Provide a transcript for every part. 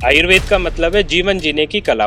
आयुर्वेद का मतलब है जीवन जीने की कला।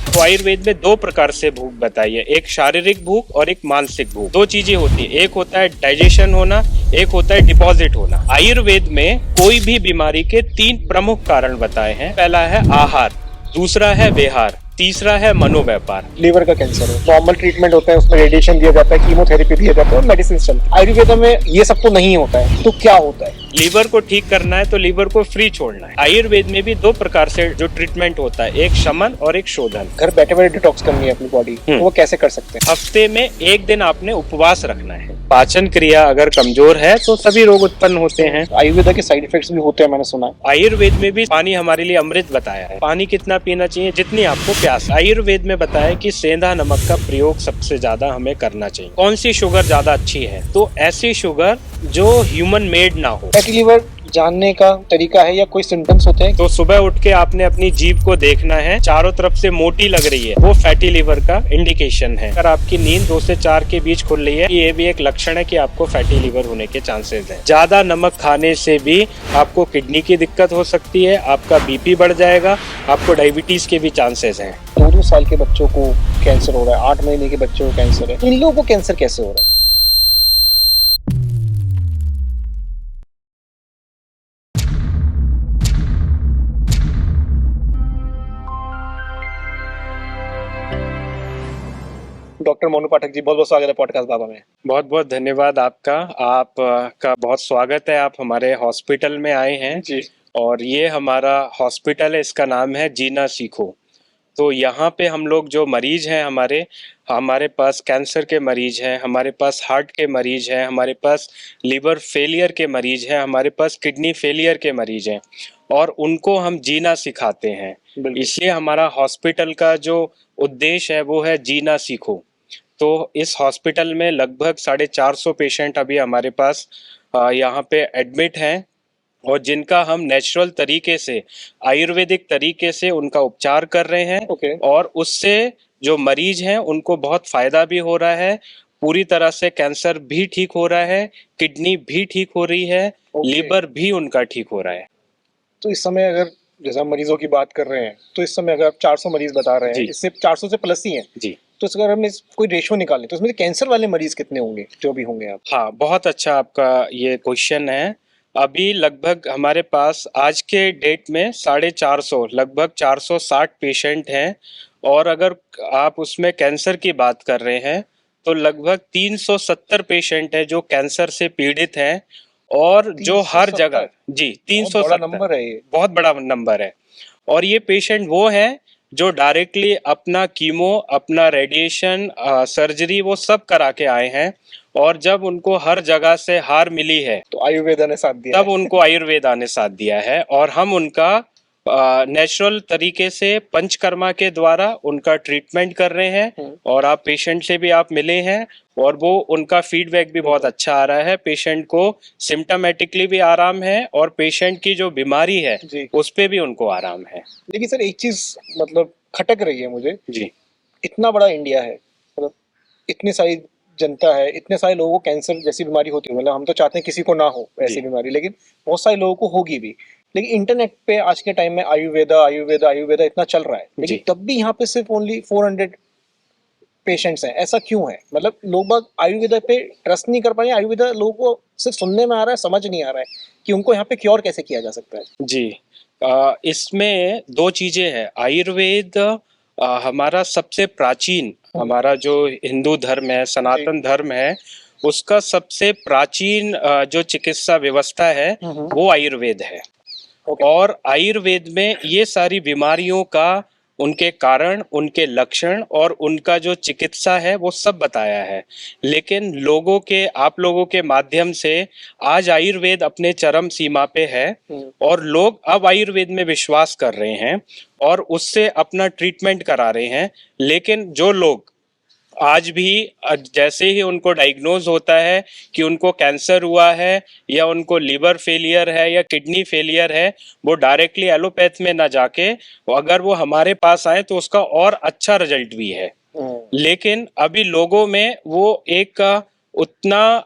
तो आयुर्वेद में दो प्रकार से भूख बताई है, एक शारीरिक भूख और एक मानसिक भूख। दो चीजें होती है, एक होता है डाइजेशन होना, एक होता है डिपॉजिट होना। आयुर्वेद में कोई भी बीमारी के तीन प्रमुख कारण बताए हैं। पहला है आहार, दूसरा है विहार, तीसरा है मनोव्यापार। लीवर का कैंसर है, नॉर्मल ट्रीटमेंट होता है, उसमें रेडिएशन दिया जाता है, कीमोथेरेपी दिया जाता है और मेडिसिन चलती है। आयुर्वेद में ये सब तो नहीं होता है, तो क्या होता है? लीवर को ठीक करना है तो लीवर को फ्री छोड़ना है। आयुर्वेद में भी दो प्रकार से जो ट्रीटमेंट होता है, एक शमन और एक शोधन। घर बैठे बैठे डिटॉक्स करनी है अपनी बॉडी, तो वो कैसे कर सकते हैं? हफ्ते में एक दिन आपने उपवास रखना है। पाचन क्रिया अगर कमजोर है तो सभी रोग उत्पन्न होते हैं। आयुर्वेदा के साइड इफेक्ट्स भी होते हैं, मैंने सुना है। आयुर्वेद में भी पानी हमारे लिए अमृत बताया है। पानी कितना पीना चाहिए? जितनी आपको प्यास। आयुर्वेद में बताया है कि सेंधा नमक का प्रयोग सबसे ज्यादा हमें करना चाहिए। कौन सी शुगर ज्यादा अच्छी है? तो ऐसी शुगर जो ह्यूमन मेड ना हो। फैटी लिवर जानने का तरीका है या कोई सिम्टम्स होते हैं? तो सुबह उठ के आपने अपनी जीभ को देखना है, चारों तरफ से मोटी लग रही है, वो फैटी लिवर का इंडिकेशन है। अगर आपकी नींद 2 से 4 के बीच खुल रही है, ये भी एक लक्षण है कि आपको फैटी लिवर होने के चांसेस हैं। ज्यादा नमक खाने से भी आपको किडनी की दिक्कत हो सकती है, आपका बीपी बढ़ जाएगा, आपको डायबिटीज के भी चांसेस हैं। 2 साल के बच्चों को कैंसर हो रहा है, 8 महीने के बच्चों को कैंसर है, इन लोगों को कैंसर कैसे हो रहा है? डॉक्टर मोनू पाठक जी, बहुत बहुत स्वागत है पॉडकास्ट बाबा में। बहुत बहुत धन्यवाद आपका। का बहुत स्वागत है, आप हमारे हॉस्पिटल में आए हैं जी। और ये हमारा हॉस्पिटल है, इसका नाम है जीना सीखो। तो यहाँ पे हम लोग जो मरीज हैं, हमारे पास कैंसर के मरीज हैं, हमारे पास हार्ट के मरीज हैं, हमारे पास लिवर फेलियर के मरीज हैं, हमारे पास किडनी फेलियर के मरीज हैं और उनको हम जीना सिखाते हैं। इसलिए हमारा हॉस्पिटल का जो उद्देश्य है वो है जीना सीखो। तो इस हॉस्पिटल में लगभग 450 पेशेंट अभी हमारे पास यहाँ पे एडमिट हैं और जिनका हम नेचुरल तरीके से, आयुर्वेदिक तरीके से उनका उपचार कर रहे हैं। ओके। और उससे जो मरीज हैं उनको बहुत फायदा भी हो रहा है, पूरी तरह से कैंसर भी ठीक हो रहा है, किडनी भी ठीक हो रही है, लीवर भी उनका ठीक हो रहा है। तो इस समय अगर जैसे हम मरीजों की बात कर रहे हैं, तो इस समय अगर आप 400 मरीज बता रहे हैं, जी। इससे 400 से प्लस ही हैं, जी तो अगर हम कोई रेशो निकालें तो इसमें कैंसर वाले मरीज कितने होंगे जो भी होंगे? आप हाँ, बहुत अच्छा आपका ये क्वेश्चन है। अभी लगभग हमारे पास आज के डेट में 450, लगभग 460 पेशेंट हैं और अगर आप उसमें कैंसर की बात कर रहे हैं तो लगभग 370 पेशेंट हैं जो कैंसर से पीड़ित हैं और जो हर 370? जगह, जी 370 बड़ा नंबर है ये। बहुत बड़ा नंबर है। और ये पेशेंट वो हैं जो डायरेक्टली अपना कीमो, अपना रेडिएशन, सर्जरी वो सब करा के आए हैं और जब उनको हर जगह से हार मिली है तो आयुर्वेदा ने साथ दिया तब है। उनको आयुर्वेदा ने साथ दिया है और हम उनका नेचुरल तरीके से पंचकर्मा के द्वारा उनका ट्रीटमेंट कर रहे हैं। और आप पेशेंट से भी आप मिले हैं और वो उनका फीडबैक भी बहुत अच्छा आ रहा है। पेशेंट को सिम्टोमेटिकली भी आराम है और पेशेंट की जो बीमारी है जी। उस पे भी उनको आराम है। लेकिन सर एक चीज मतलब खटक रही है मुझे। जी इतना बड़ा इंडिया है, मतलब इतनी सारी जनता है, इतने सारे लोगों को कैंसर जैसी बीमारी होती है, मतलब हम तो चाहते हैं किसी को ना हो ऐसी बीमारी, लेकिन बहुत सारे लोगों को होगी भी। लेकिन इंटरनेट पे आज के टाइम में आयुर्वेदा आयुर्वेदा आयुर्वेदा इतना चल रहा है, लेकिन तब भी यहाँ पे सिर्फ ओनली 400 पेशेंट्स हैं। ऐसा क्यों है? मतलब लोग बाग आयुर्वेदा पे ट्रस्ट नहीं कर पा रहे हैं। आयुर्वेदा लोगों को सिर्फ सुनने में आ रहा है, समझ नहीं आ रहा है कि उनको यहाँ पे क्योर कैसे किया जा सकता है। जी। इसमें दो चीजें हैं। आयुर्वेद हमारा सबसे प्राचीन, हमारा जो हिंदू धर्म है, सनातन धर्म है, उसका सबसे प्राचीन जो चिकित्सा व्यवस्था है वो आयुर्वेद है। और आयुर्वेद में ये सारी बीमारियों का, उनके कारण, उनके लक्षण और उनका जो चिकित्सा है वो सब बताया है। लेकिन लोगों के, आप लोगों के माध्यम से आज आयुर्वेद अपने चरम सीमा पे है और लोग अब आयुर्वेद में विश्वास कर रहे हैं और उससे अपना ट्रीटमेंट करा रहे हैं। लेकिन जो लोग आज भी जैसे ही उनको डायग्नोज होता है कि उनको कैंसर हुआ है या उनको लिवर फेलियर है या किडनी फेलियर है, वो डायरेक्टली एलोपैथ में ना जाके अगर वो हमारे पास आए तो उसका और अच्छा रिजल्ट भी है। लेकिन अभी लोगों में वो एक उतना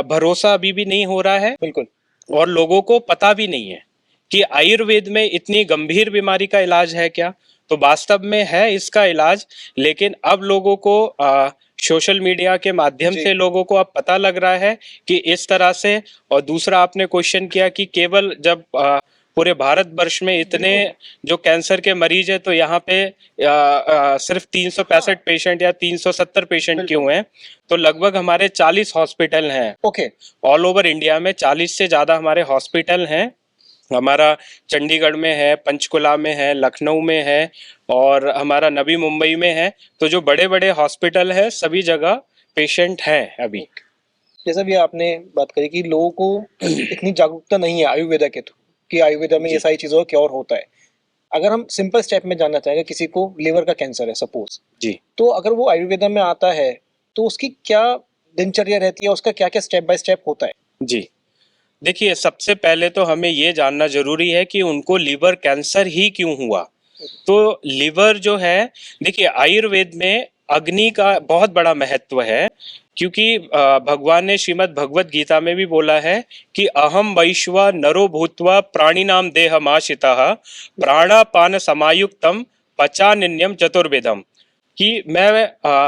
भरोसा अभी भी नहीं हो रहा है। बिल्कुल। और लोगों को पता भी नहीं है कि आयुर्वेद में इतनी गंभीर बीमारी का इलाज है क्या। तो वास्तव में है इसका इलाज, लेकिन अब लोगों को सोशल मीडिया के माध्यम जी। से लोगों को अब पता लग रहा है कि इस तरह से। और दूसरा आपने क्वेश्चन किया कि केवल जब पूरे भारतवर्ष में इतने जो कैंसर के मरीज है, तो यहाँ पे सिर्फ 365 पेशेंट या 370 पेशेंट बिल्कुल। क्यों हैं। तो लगभग हमारे 40 हॉस्पिटल हैं ओके। ऑल ओवर इंडिया में। 40 से ज़्यादा हमारे हॉस्पिटल हैं। हमारा चंडीगढ़ में है, पंचकुला में है, लखनऊ में है और हमारा नवी मुंबई में है। तो जो बड़े बड़े हॉस्पिटल है सभी जगह पेशेंट हैं अभी। जैसा भी आपने बात करी कि लोगों को इतनी जागरूकता नहीं है आयुर्वेदा के थ्रू कि आयुर्वेदा में ये जी। सारी चीज़ों का क्योर होता है। अगर हम सिंपल स्टेप में जानना चाहेंगे, किसी को लीवर का कैंसर है सपोज, जी तो अगर वो आयुर्वेदा में आता है तो उसकी क्या दिनचर्या रहती है, उसका क्या क्या स्टेप बाय स्टेप होता है? जी, देखिए सबसे पहले तो हमें ये जानना जरूरी है कि उनको लीवर कैंसर ही क्यों हुआ। तो लीवर जो है, देखिए आयुर्वेद में अग्नि का बहुत बड़ा महत्व है, क्योंकि भगवान ने श्रीमद् भगवत गीता में भी बोला है कि अहम वैश्वा नरो भूत्वा प्राणिनाम देहमाश्रितः प्राणापान समायुक्तम पचानिन्यम चतुर्वेदम। कि मैं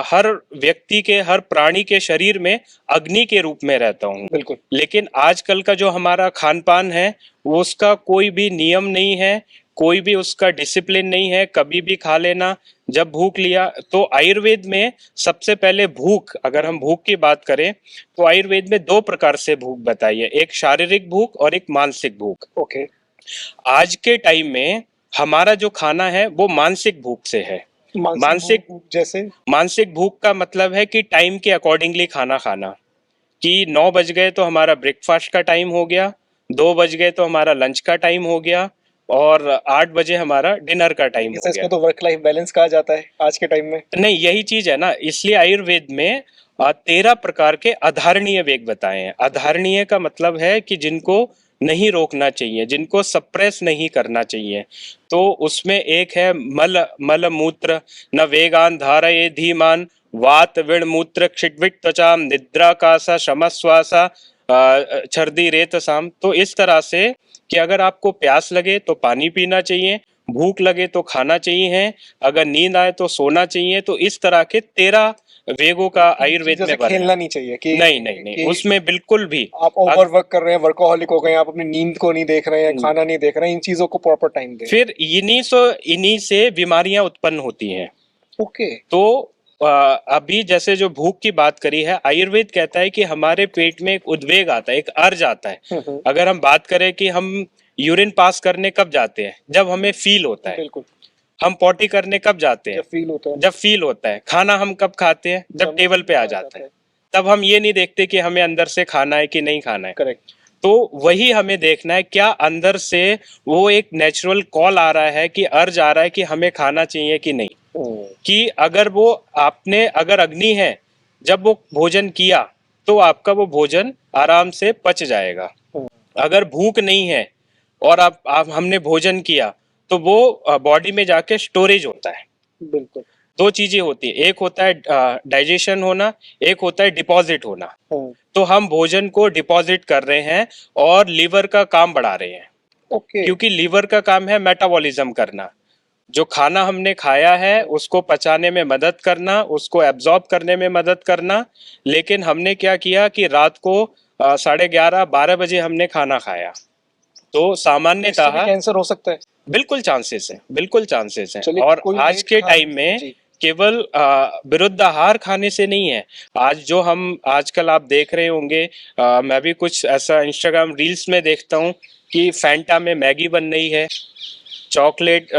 हर व्यक्ति के, हर प्राणी के शरीर में अग्नि के रूप में रहता हूँ। बिल्कुल। लेकिन आजकल का जो हमारा खान पान है वो उसका कोई भी नियम नहीं है, कोई भी उसका डिसिप्लिन नहीं है, कभी भी खा लेना जब भूख लिया। तो आयुर्वेद में सबसे पहले भूख, अगर हम भूख की बात करें तो आयुर्वेद में दो प्रकार से भूख बताई है, एक शारीरिक भूख और एक मानसिक भूख। ओके। आज के टाइम में हमारा जो खाना है वो मानसिक भूख से है। मानसिक भूख जैसे? मानसिक भूख का मतलब है कि टाइम के अकॉर्डिंगली खाना खाना, कि 9 बज गए तो हमारा ब्रेकफास्ट का टाइम हो गया, 2 बज गए तो हमारा लंच का टाइम हो गया और 8 बजे हमारा डिनर का टाइम हो इसको गया। तो वर्क लाइफ बैलेंस कहा जाता है आज के टाइम में। नहीं, यही चीज है ना, इसलिए आयुर्वेद में 13 प्रकार के अधारणीय वेग बताए हैं। अधारणीय का मतलब है कि जिनको नहीं रोकना चाहिए, जिनको सप्रेस नहीं करना चाहिए। तो उसमें एक है मल मल मूत्र न वेगान धारये धीमान वात विण मूत्र क्षिटविट त्वचाम निद्रा कासा शमश्वासा छर्दी रेत साम। तो इस तरह से कि अगर आपको प्यास लगे तो पानी पीना चाहिए, भूख लगे तो खाना चाहिए, अगर नींद आए तो सोना चाहिए। तो इस तरह के 13 वेगों का आयुर्वेद में वर्णन। खेलना नहीं चाहिए कि नहीं नहीं नहीं, उसमें बिल्कुल भी। आप ओवर वर्क कर रहे हैं, वर्कोहॉलिक हो गए, आप अपनी नींद को नहीं देख रहे हैं, खाना नहीं देख रहे हैं, इन चीजों को प्रॉपर टाइम दें। फिर इन्हीं से बीमारियां उत्पन्न होती हैं। ओके। तो अभी जैसे जो भूख की बात करी है, आयुर्वेद कहता है कि हमारे पेट में एक उद्वेग आता है, एक अर्ज आता है। अगर हम बात करें कि हम यूरिन पास करने कब जाते हैं, जब हमें फील होता है। बिल्कुल। हम पॉटी करने कब जाते हैं, जब फील होता है। जब फील होता है। खाना हम कब खाते हैं, जब टेबल पे आ जाता है। तब हम ये नहीं देखते कि हमें अंदर से खाना है कि नहीं खाना है। करेक्ट। तो वही हमें देखना है, क्या अंदर से वो एक नेचुरल कॉल आ रहा है, कि अर्ज आ रहा है कि हमें खाना चाहिए कि नहीं। कि अगर वो आपने, अगर अग्नि है, जब वो भोजन किया तो आपका वो भोजन आराम से पच जाएगा। अगर भूख नहीं है और आप हमने भोजन किया तो वो बॉडी में जाके स्टोरेज होता है। बिल्कुल। दो चीजें होती है, एक होता है डाइजेशन होना, एक होता है डिपॉजिट होना। तो हम भोजन को डिपॉजिट कर रहे हैं और लीवर का काम बढ़ा रहे हैं। ओके। क्योंकि लीवर का काम है मेटाबॉलिज्म करना, जो खाना हमने खाया है उसको पचाने में मदद करना, उसको एब्जॉर्ब करने में मदद करना। लेकिन हमने क्या किया कि रात को 11:30-12 बजे हमने खाना खाया, तो सामान्यतः कैंसर हो सकता है। बिल्कुल चांसेस है, बिल्कुल चांसेस हैं। चलिए, और कोई आज लेट के खा- टाइम में जी। केवल विरुद्ध आहार खाने से नहीं है। आज जो हम आजकल आप देख रहे होंगे, मैं भी कुछ ऐसा इंस्टाग्राम रील्स में देखता हूँ कि फैंटा में मैगी बन रही है, चॉकलेट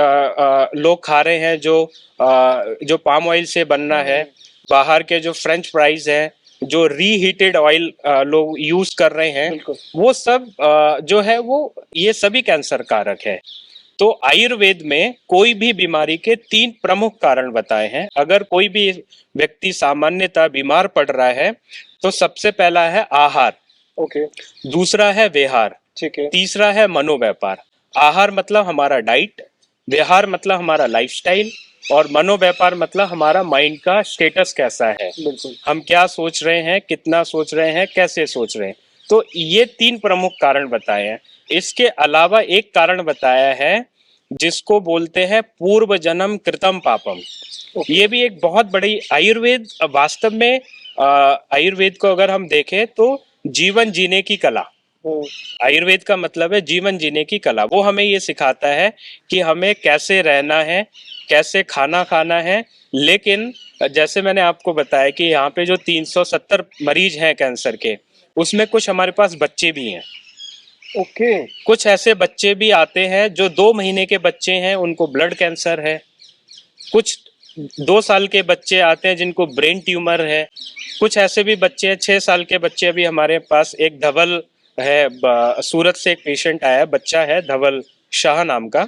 लोग खा रहे हैं जो पाम ऑयल से बनना है, बाहर के जो फ्रेंच फ्राइज हैं, जो रीहीटेड ऑयल लोग यूज कर रहे हैं, बिल्कुल। वो सब जो है वो ये सभी कैंसर कारक है। तो आयुर्वेद में कोई भी बीमारी के 3 प्रमुख कारण बताए हैं। अगर कोई भी व्यक्ति सामान्यतः बीमार पड़ रहा है तो सबसे पहला है आहार, ओके। दूसरा है व्यवहार, ठीक है। तीसरा है मनोव्यापार। आहार मतलब हमारा डाइट, व्यवहार मतलब हमारा लाइफस्टाइल, और मनोव्यापार मतलब हमारा माइंड का स्टेटस कैसा है, बिल्कुल। हम क्या सोच रहे हैं, कितना सोच रहे हैं, कैसे सोच रहे हैं। तो ये 3 प्रमुख कारण बताए हैं। इसके अलावा एक कारण बताया है जिसको बोलते हैं पूर्व जन्म कृतम पापम। ये भी एक बहुत बड़ी आयुर्वेद वास्तव में आयुर्वेद को अगर हम देखें तो जीवन जीने की कला। आयुर्वेद का मतलब है जीवन जीने की कला। वो हमें ये सिखाता है कि हमें कैसे रहना है, कैसे खाना खाना है। लेकिन जैसे मैंने आपको बताया कि यहाँ पे जो 370 मरीज हैं कैंसर के, उसमें कुछ हमारे पास बच्चे भी हैं। ओके। कुछ ऐसे बच्चे भी आते हैं जो 2 महीने के बच्चे हैं, उनको ब्लड कैंसर है। कुछ 2 साल के बच्चे आते हैं जिनको ब्रेन ट्यूमर है। कुछ ऐसे भी बच्चे हैं, 6 साल के बच्चे। अभी हमारे पास एक धवल है, सूरत से एक पेशेंट आया है, बच्चा है धवल शाह नाम का।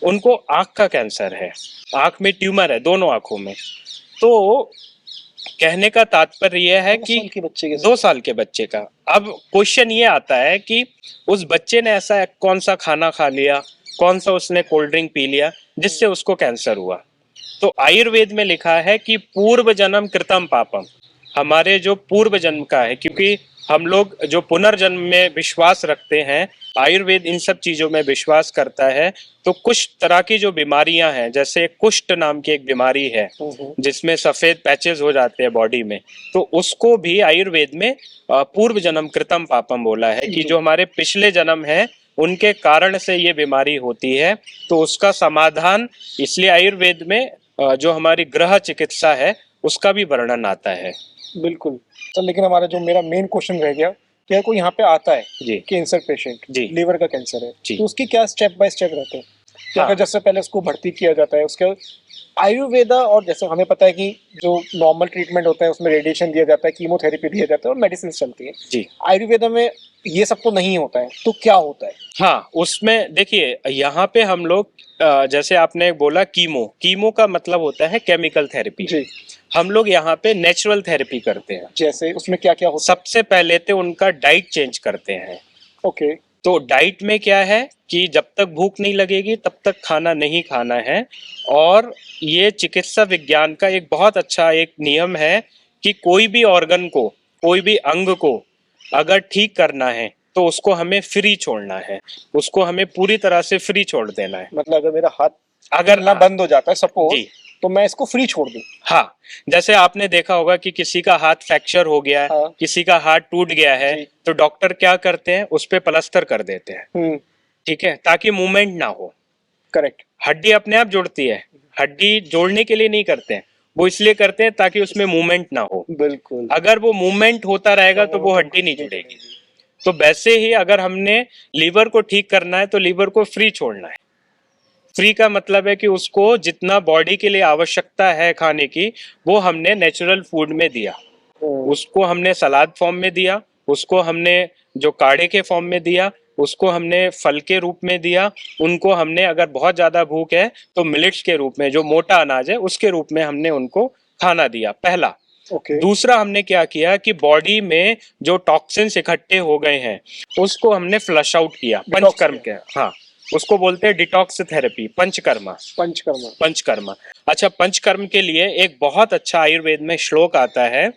उनको आंख का कैंसर है, आंख में ट्यूमर है दोनों आंखों में। तो कहने का तात्पर्य यह है कि 2 साल के बच्चे के 2 साल के बच्चे का। अब क्वेश्चन ये आता है कि उस बच्चे ने ऐसा कौन सा खाना खा लिया, कौन सा उसने कोल्ड ड्रिंक पी लिया जिससे उसको कैंसर हुआ। तो आयुर्वेद में लिखा है कि पूर्व जन्म कृतम पापम, हमारे जो पूर्व जन्म का है, क्योंकि हम लोग जो पुनर्जन्म में विश्वास रखते हैं, आयुर्वेद इन सब चीजों में विश्वास करता है। तो कुछ तरह की जो बीमारियां हैं, जैसे कुष्ठ नाम की एक बीमारी है जिसमें सफेद पैचेस हो जाते हैं बॉडी में, तो उसको भी आयुर्वेद में पूर्व जन्म कृतम पापम बोला है कि जो हमारे पिछले जन्म है उनके कारण से ये बीमारी होती है। तो उसका समाधान इसलिए आयुर्वेद में जो हमारी गृह चिकित्सा है उसका भी वर्णन आता है। बिल्कुल। तो लेकिन हमारा जो मेरा मेन क्वेश्चन रह गया कि अगर कोई यहाँ पे आता है जी कैंसर पेशेंट, जी लीवर का कैंसर है, जी। तो उसकी क्या स्टेप बाय स्टेप रहते हैं कि हाँ। अगर जैसे पहले उसको भर्ती किया जाता है, उसके आयुर्वेदा और जैसे हमें पता है कि जो नॉर्मल ट्रीटमेंट होता है उसमें रेडिएशन दिया जाता है, कीमोथेरेपी दिया जाता है और मेडिसिन चलती है। जी। आयुर्वेदा में ये सब तो नहीं होता है, तो क्या होता है? हाँ, उसमें देखिए यहाँ पे हम लोग जैसे आपने बोला कीमो का मतलब होता है केमिकल थेरेपी। जी। हम लोग यहाँ पे नेचुरल थेरेपी करते हैं। जैसे उसमें क्या क्या होता है? सबसे पहले तो उनका डाइट चेंज करते हैं। ओके। तो डाइट में क्या है कि जब तक भूख नहीं लगेगी तब तक खाना नहीं खाना है। और ये चिकित्सा विज्ञान का एक बहुत अच्छा एक नियम है कि कोई भी ऑर्गन को, कोई भी अंग को अगर ठीक करना है तो उसको हमें फ्री छोड़ना है, उसको हमें पूरी तरह से फ्री छोड़ देना है। मतलब अगर मेरा हाथ अगर चलना बंद हो जाता है सपोज, जी तो मैं इसको फ्री छोड़ दूं? हाँ, जैसे आपने देखा होगा कि किसी का हाथ फ्रैक्चर हो गया है, हाँ। किसी का हाथ टूट गया है, जी। तो डॉक्टर क्या करते हैं, उस पे प्लास्टर कर देते हैं, ठीक है, ताकि मूवमेंट ना हो। करेक्ट। हड्डी अपने आप जुड़ती है, हड्डी जोड़ने के लिए नहीं करते हैं, वो इसलिए करते हैं ताकि उसमें मूवमेंट ना हो। बिल्कुल। अगर वो मूवमेंट होता रहेगा तो वो हड्डी नहीं जुड़ेगी। तो वैसे ही अगर हमने लीवर को ठीक करना है तो लीवर को फ्री छोड़ना है। फ्री का मतलब है कि उसको जितना बॉडी के लिए आवश्यकता है खाने की, वो हमने नेचुरल फूड में दिया, उसको हमने सलाद फॉर्म में दिया, उसको हमने जो काढ़े के फॉर्म में दिया, उसको हमने फल के रूप में दिया, उनको हमने अगर बहुत ज्यादा भूख है तो मिलेट्स के रूप में, जो मोटा अनाज है उसके रूप में हमने उनको खाना दिया, पहला। दूसरा हमने क्या किया कि बॉडी में जो टॉक्सिन्स इकट्ठे हो गए हैं उसको हमने फ्लश आउट किया, पंचकर्म के। हाँ, उसको बोलते हैं डिटॉक्स थेरेपी, पंचकर्मा। पंचकर्मा। अच्छा, पंचकर्म के लिए एक बहुत अच्छा आयुर्वेद में श्लोक आता है,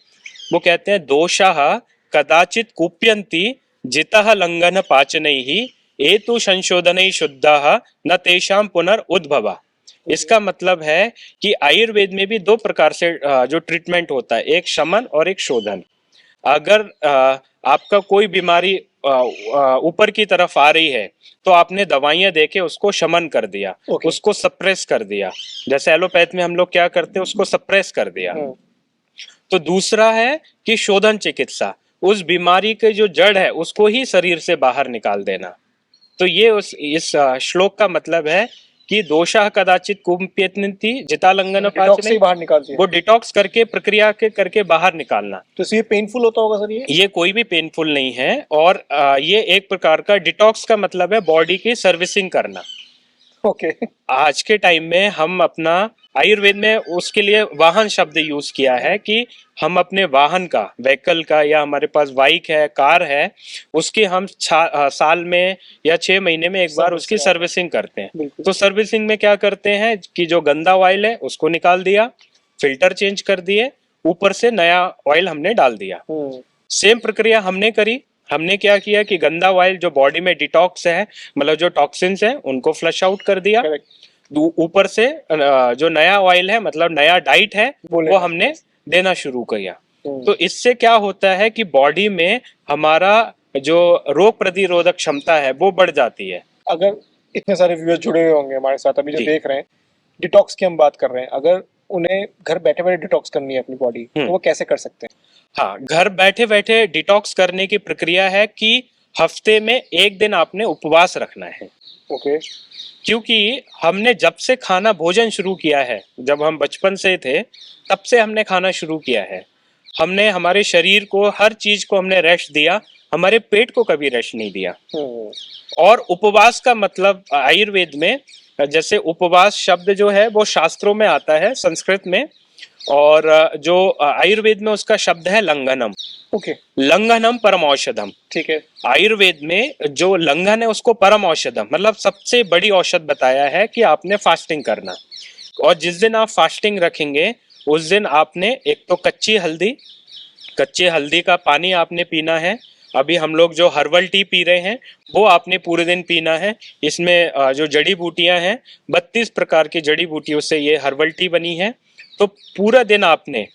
वो कहते हैं दोषाः कदाचित कुप्यन्ति जितः लंघन पाचनैः एतु संशोधनैः शुद्धाः न तेषां पुनरुद्भवा। इसका मतलब है कि आयुर्वेद में भी 2 प्रकार से जो ट्रीटमेंट होता है, एक शमन और एक शोधन। अगर आपका कोई बीमारी ऊपर की तरफ आ रही है तो आपने दवाइयां देके उसको शमन कर दिया, उसको सप्रेस कर दिया, जैसे एलोपैथ में हम लोग क्या करते हैं, उसको सप्रेस कर दिया। तो दूसरा है कि शोधन चिकित्सा, उस बीमारी के जो जड़ है उसको ही शरीर से बाहर निकाल देना। तो ये इस श्लोक का मतलब है कि दोषाः कदाचित कुप्यन्ति जितालंघन पाचने, बाहर निकालती है, वो डिटॉक्स करके प्रक्रिया के करके बाहर निकालना। तो ये पेनफुल होता होगा सर? ये कोई भी पेनफुल नहीं है, और ये एक प्रकार का डिटॉक्स का मतलब है बॉडी की सर्विसिंग करना। ओके। आज के टाइम में हम अपना आयुर्वेद में उसके लिए वाहन शब्द यूज किया है कि हम अपने वाहन का, व्हीकल का, या हमारे पास बाइक है, कार है, उसकी हम साल में या 6 महीने में एक बार उसकी सर्विसिंग करते हैं। तो सर्विसिंग में क्या करते हैं कि जो गंदा ऑयल है उसको निकाल दिया, फिल्टर चेंज कर दिए, ऊपर से नया ऑयल हमने डाल दिया। सेम प्रक्रिया हमने करी, हमने क्या किया कि गंदा ऑयल जो बॉडी में डिटॉक्स है, मतलब जो टॉक्सिन्स है उनको फ्लश आउट कर दिया। करेक्ट। ऊपर से जो नया ऑयल है, मतलब नया डाइट है, बोले वो हमने देना शुरू किया। हम्म। तो इससे क्या होता है कि बॉडी में हमारा जो रोग प्रतिरोधक क्षमता है वो बढ़ जाती है। अगर इतने सारे व्यूअर्स जुड़े हुए होंगे हमारे साथ अभी जो जी। देख रहे हैं, डिटॉक्स की हम बात कर रहे हैं, अगर उन्हें घर बैठे बैठे डिटॉक्स करनी है अपनी बॉडी, तो वो कैसे कर सकते हैं? हाँ, घर बैठे बैठे डिटॉक्स करने की प्रक्रिया है कि हफ्ते में एक दिन आपने उपवास रखना है। ओके। क्योंकि हमने जब से खाना भोजन शुरू किया है, जब हम बचपन से थे तब से हमने खाना शुरू किया है। हमने हमारे शरीर को, हर चीज को हमने रेस्ट दिया, हमारे पेट को कभी रेस्ट नहीं दिया। और उपवास का मतलब आयुर्वेद में, जैसे उपवास शब्द जो है वो शास्त्रों में आता है संस्कृत में, और जो आयुर्वेद में उसका शब्द है लंघनम। ओके। लंघनम परम औषधम। ठीक है। आयुर्वेद में जो लंघन है उसको परम औषधम, मतलब सबसे बड़ी औषध बताया है कि आपने फास्टिंग करना। और जिस दिन आप फास्टिंग रखेंगे उस दिन आपने एक तो कच्ची हल्दी का पानी आपने पीना है। अभी हम लोग जो हर्बल टी पी रहे हैं वो आपने पूरे दिन पीना है। इसमें जो जड़ी बूटियां हैं, 32 प्रकार की जड़ी बूटियों से ये हर्बल टी बनी है। तो पूरा दिन आपने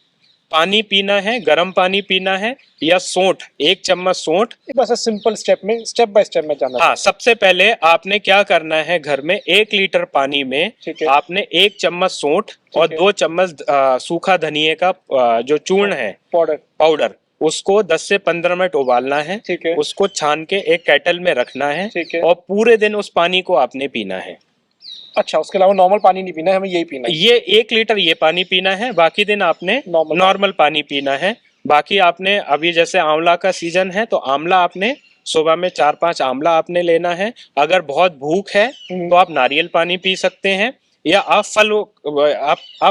पानी पीना है, गर्म पानी पीना है, या सौंठ, 1 चम्मच सौंठ। बस सिंपल स्टेप में, स्टेप बाय स्टेप में जाना। हाँ, सबसे पहले आपने क्या करना है, घर में 1 लीटर पानी में आपने 1 चम्मच सौंठ और 2 चम्मच सूखा धनिए का जो चूर्ण है, पाउडर, उसको 10 से 15 मिनट उबालना है। ठीक है। उसको छान के एक केटल में रखना है। ठीक है। और पूरे दिन उस पानी को आपने पीना है। अच्छा, उसके अलावा नॉर्मल पानी नहीं पीना है, हमें यही पीना है? ये 1 लीटर ये पानी पीना है, बाकी दिन आपने नॉर्मल पानी पीना है। बाकी आपने, अभी जैसे आंवला का सीजन है तो आंवला आपने सुबह में 4-5 आंवला आपने लेना है। अगर बहुत भूख है तो आप नारियल पानी पी सकते हैं, या आप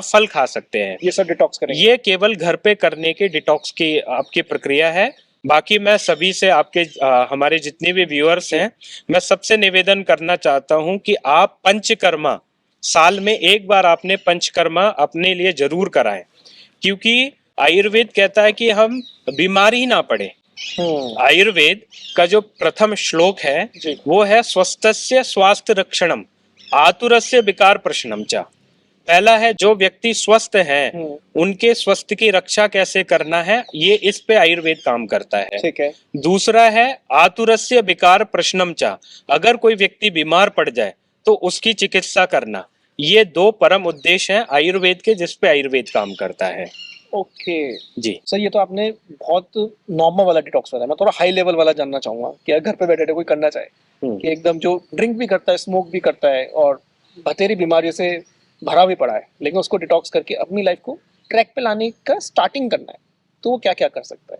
फल खा सकते हैं। ये सब डिटॉक्स करेंगे? ये केवल घर पे करने की डिटॉक्स की आपकी प्रक्रिया है। बाकी मैं सभी से, आपके हमारे जितने भी व्यूअर्स हैं, मैं सबसे निवेदन करना चाहता हूं कि आप पंचकर्मा, साल में एक बार आपने पंचकर्मा अपने लिए जरूर कराएं। क्योंकि आयुर्वेद कहता है कि हम बीमार ही ना पड़े। आयुर्वेद का जो प्रथम श्लोक है वो है स्वस्थस्य स्वास्थ्य रक्षणम आतुरस्य विकार प्रशनम चा। पहला है जो व्यक्ति स्वस्थ हैं उनके स्वास्थ्य की रक्षा कैसे करना है, ये इस पे आयुर्वेद काम करता है। ठीक है। दूसरा है आतुरस्य विकार प्रशनम चा, अगर कोई व्यक्ति बीमार पड़ जाए तो उसकी चिकित्सा करना। ये 2 परम उद्देश्य हैं आयुर्वेद के, जिस पे आयुर्वेद काम करता है। ओके जी सर, ये तो आपने बहुत नॉर्मल वाला डिटॉक्स बताया। मैं थोड़ा हाई लेवल वाला जानना चाहूंगा कि अगर घर पे बैठे कोई करना चाहे, कि एकदम जो ड्रिंक भी करता है, स्मोक भी करता है और बतेरी बीमारियों से भरा भी पड़ा है, लेकिन उसको डिटॉक्स करके अपनी लाइफ को ट्रैक पे लाने का स्टार्टिंग करना है, तो वो क्या क्या कर सकता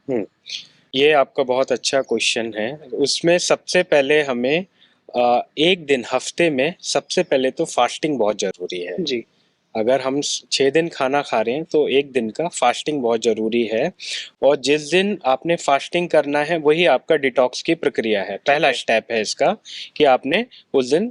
है? ये आपका बहुत अच्छा क्वेश्चन है। उसमें सबसे पहले हमें एक दिन हफ्ते में सबसे पहले तो फास्टिंग बहुत जरूरी है जी। अगर हम 6 दिन खाना खा रहे हैं तो एक दिन का फास्टिंग बहुत ज़रूरी है। और जिस दिन आपने फास्टिंग करना है वही आपका डिटॉक्स की प्रक्रिया है। पहला स्टेप है इसका कि आपने उस दिन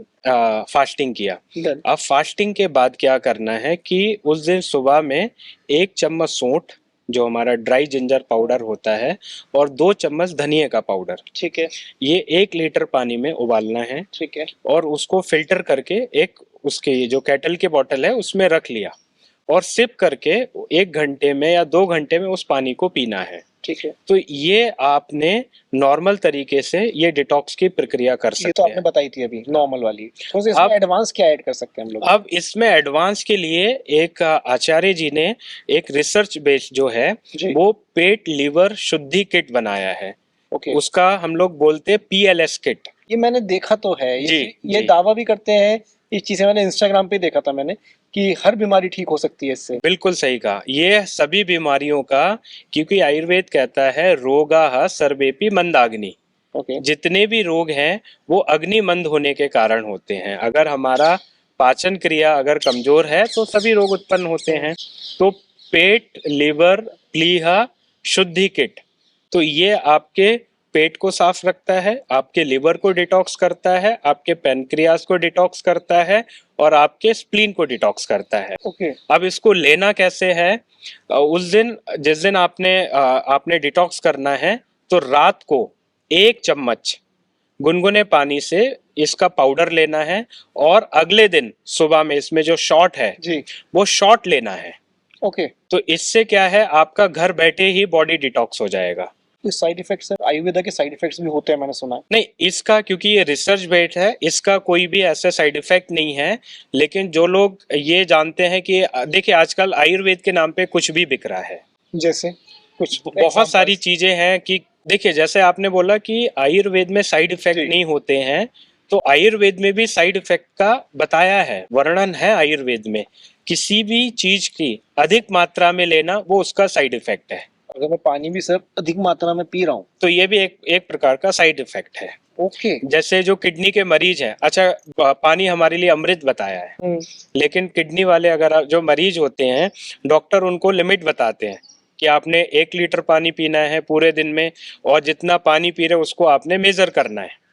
फास्टिंग किया। अब फास्टिंग के बाद क्या करना है कि उस दिन सुबह में 1 चम्मच सौंठ, जो हमारा ड्राई जिंजर पाउडर होता है, और 2 चम्मच धनिया का पाउडर, ठीक है, ये 1 लीटर पानी में उबालना है। ठीक है। और उसको फिल्टर करके एक उसके जो केटल की बोतल है उसमें रख लिया, और सिप करके 1 घंटे में या 2 घंटे में उस पानी को पीना है। ठीक है। तो ये आपने नॉर्मल तरीके से ये डिटॉक्स की प्रक्रिया कर सकते हैं। ये तो आपने बताई थी अभी नॉर्मल वाली। तो इसमें एडवांस क्या ऐड कर सकते हैं हम लोग? अब इसमें एडवांस के लिए एक आचार्य जी ने एक रिसर्च बेस्ड जो है वो पेट लीवर शुद्धि किट बनाया है। उसका हम लोग बोलते हैं PLS किट। ये मैंने देखा तो है। ये दावा भी करते हैं, इस चीजें मैंने इंस्टाग्राम पे देखा था मैंने, कि हर बीमारी ठीक हो सकती है इससे। बिल्कुल सही कहा, ये सभी बीमारियों का, क्योंकि आयुर्वेद कहता है रोगाः सर्वेपि मंदाग्नि। जितने भी रोग हैं वो अग्नि मंद होने के कारण होते हैं। अगर हमारा पाचन क्रिया अगर कमजोर है तो सभी रोग उत्पन्न होते हैं। तो पेट लीवर प्लीहा शुद्धि किट, तो ये आपके पेट को साफ रखता है, आपके लिवर को डिटॉक्स करता है, आपके पैनक्रियास को डिटॉक्स करता है, और आपके स्प्लीन को डिटॉक्स करता है। अब इसको लेना कैसे है? उस दिन जिस दिन आपने डिटॉक्स करना है तो रात को 1 चम्मच गुनगुने पानी से इसका पाउडर लेना है और अगले दिन सुबह में इसमें जो शॉट है जी। वो शॉट लेना है। ओके। तो इससे क्या है, आपका घर बैठे ही बॉडी डिटॉक्स हो जाएगा। कोई साइड इफेक्ट्स सर, आयुर्वेदा के साइड इफेक्ट्स भी होते हैं मैंने सुना है। नहीं, इसका क्योंकि ये रिसर्च बेस्ड है, इसका कोई भी ऐसा साइड इफेक्ट नहीं है। लेकिन जो लोग ये जानते हैं कि देखिए आजकल आयुर्वेद के नाम पे कुछ भी बिक रहा है। जैसे कुछ बहुत सारी examples? चीजें हैं कि देखिए, जैसे आपने बोला कि आयुर्वेद में साइड इफेक्ट जी। नहीं होते हैं, तो आयुर्वेद में भी साइड इफेक्ट का बताया है, वर्णन है आयुर्वेद में। किसी भी चीज की अधिक मात्रा में लेना वो उसका साइड इफेक्ट है। अगर मैं पानी भी सर अधिक मात्रा में पी रहा हूँ। तो ये भी एक प्रकार का साइड इफेक्ट है। ओके। जैसे जो किडनी के मरीज हैं, अच्छा पानी हमारे लिए अमृत बताया है, लेकिन किडनी वाले अगर जो मरीज होते हैं, डॉक्टर उनको लिमिट बताते हैं कि आपने 1 लीटर पानी पीना है पूरे दिन में, और जितना पानी पी रहे उसको आपने मेजर करना है।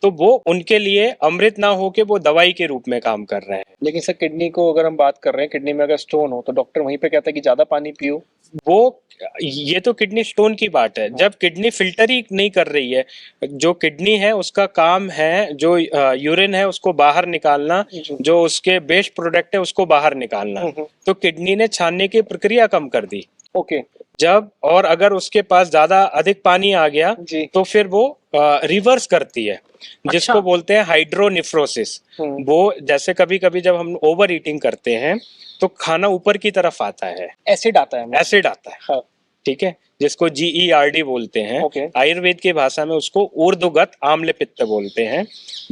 तो वो उनके लिए अमृत ना हो के वो दवाई के रूप में काम कर रहे हैं। लेकिन सर किडनी को अगर हम बात कर रहे हैं, किडनी में अगर स्टोन हो तो डॉक्टर वहीं पे कहता है कि ज्यादा पानी पियो। वो ये तो किडनी स्टोन की बात है, जब किडनी फिल्टर ही नहीं कर रही है। जो किडनी है उसका काम है जो यूरिन है उसको बाहर निकालना, जी। जो उसके बेस्ट प्रोडक्ट है उसको बाहर निकालना। तो किडनी ने छानने की प्रक्रिया कम कर दी। ओके। जब और अगर उसके पास ज्यादा अधिक पानी आ गया जी। तो फिर वो रिवर्स करती है, जिसको अच्छा। बोलते हैं हाइड्रोनिफ्रोसिस। वो जैसे कभी कभी जब हम ओवर ईटिंग करते हैं तो खाना ऊपर की तरफ आता है, एसिड आता है हमें। एसिड आता है। हाँ। ठीक है, जिसको GERD बोलते हैं। ओके। आयुर्वेद की भाषा में उसको ऊर्ध्वगत आम्ल पित्त बोलते हैं।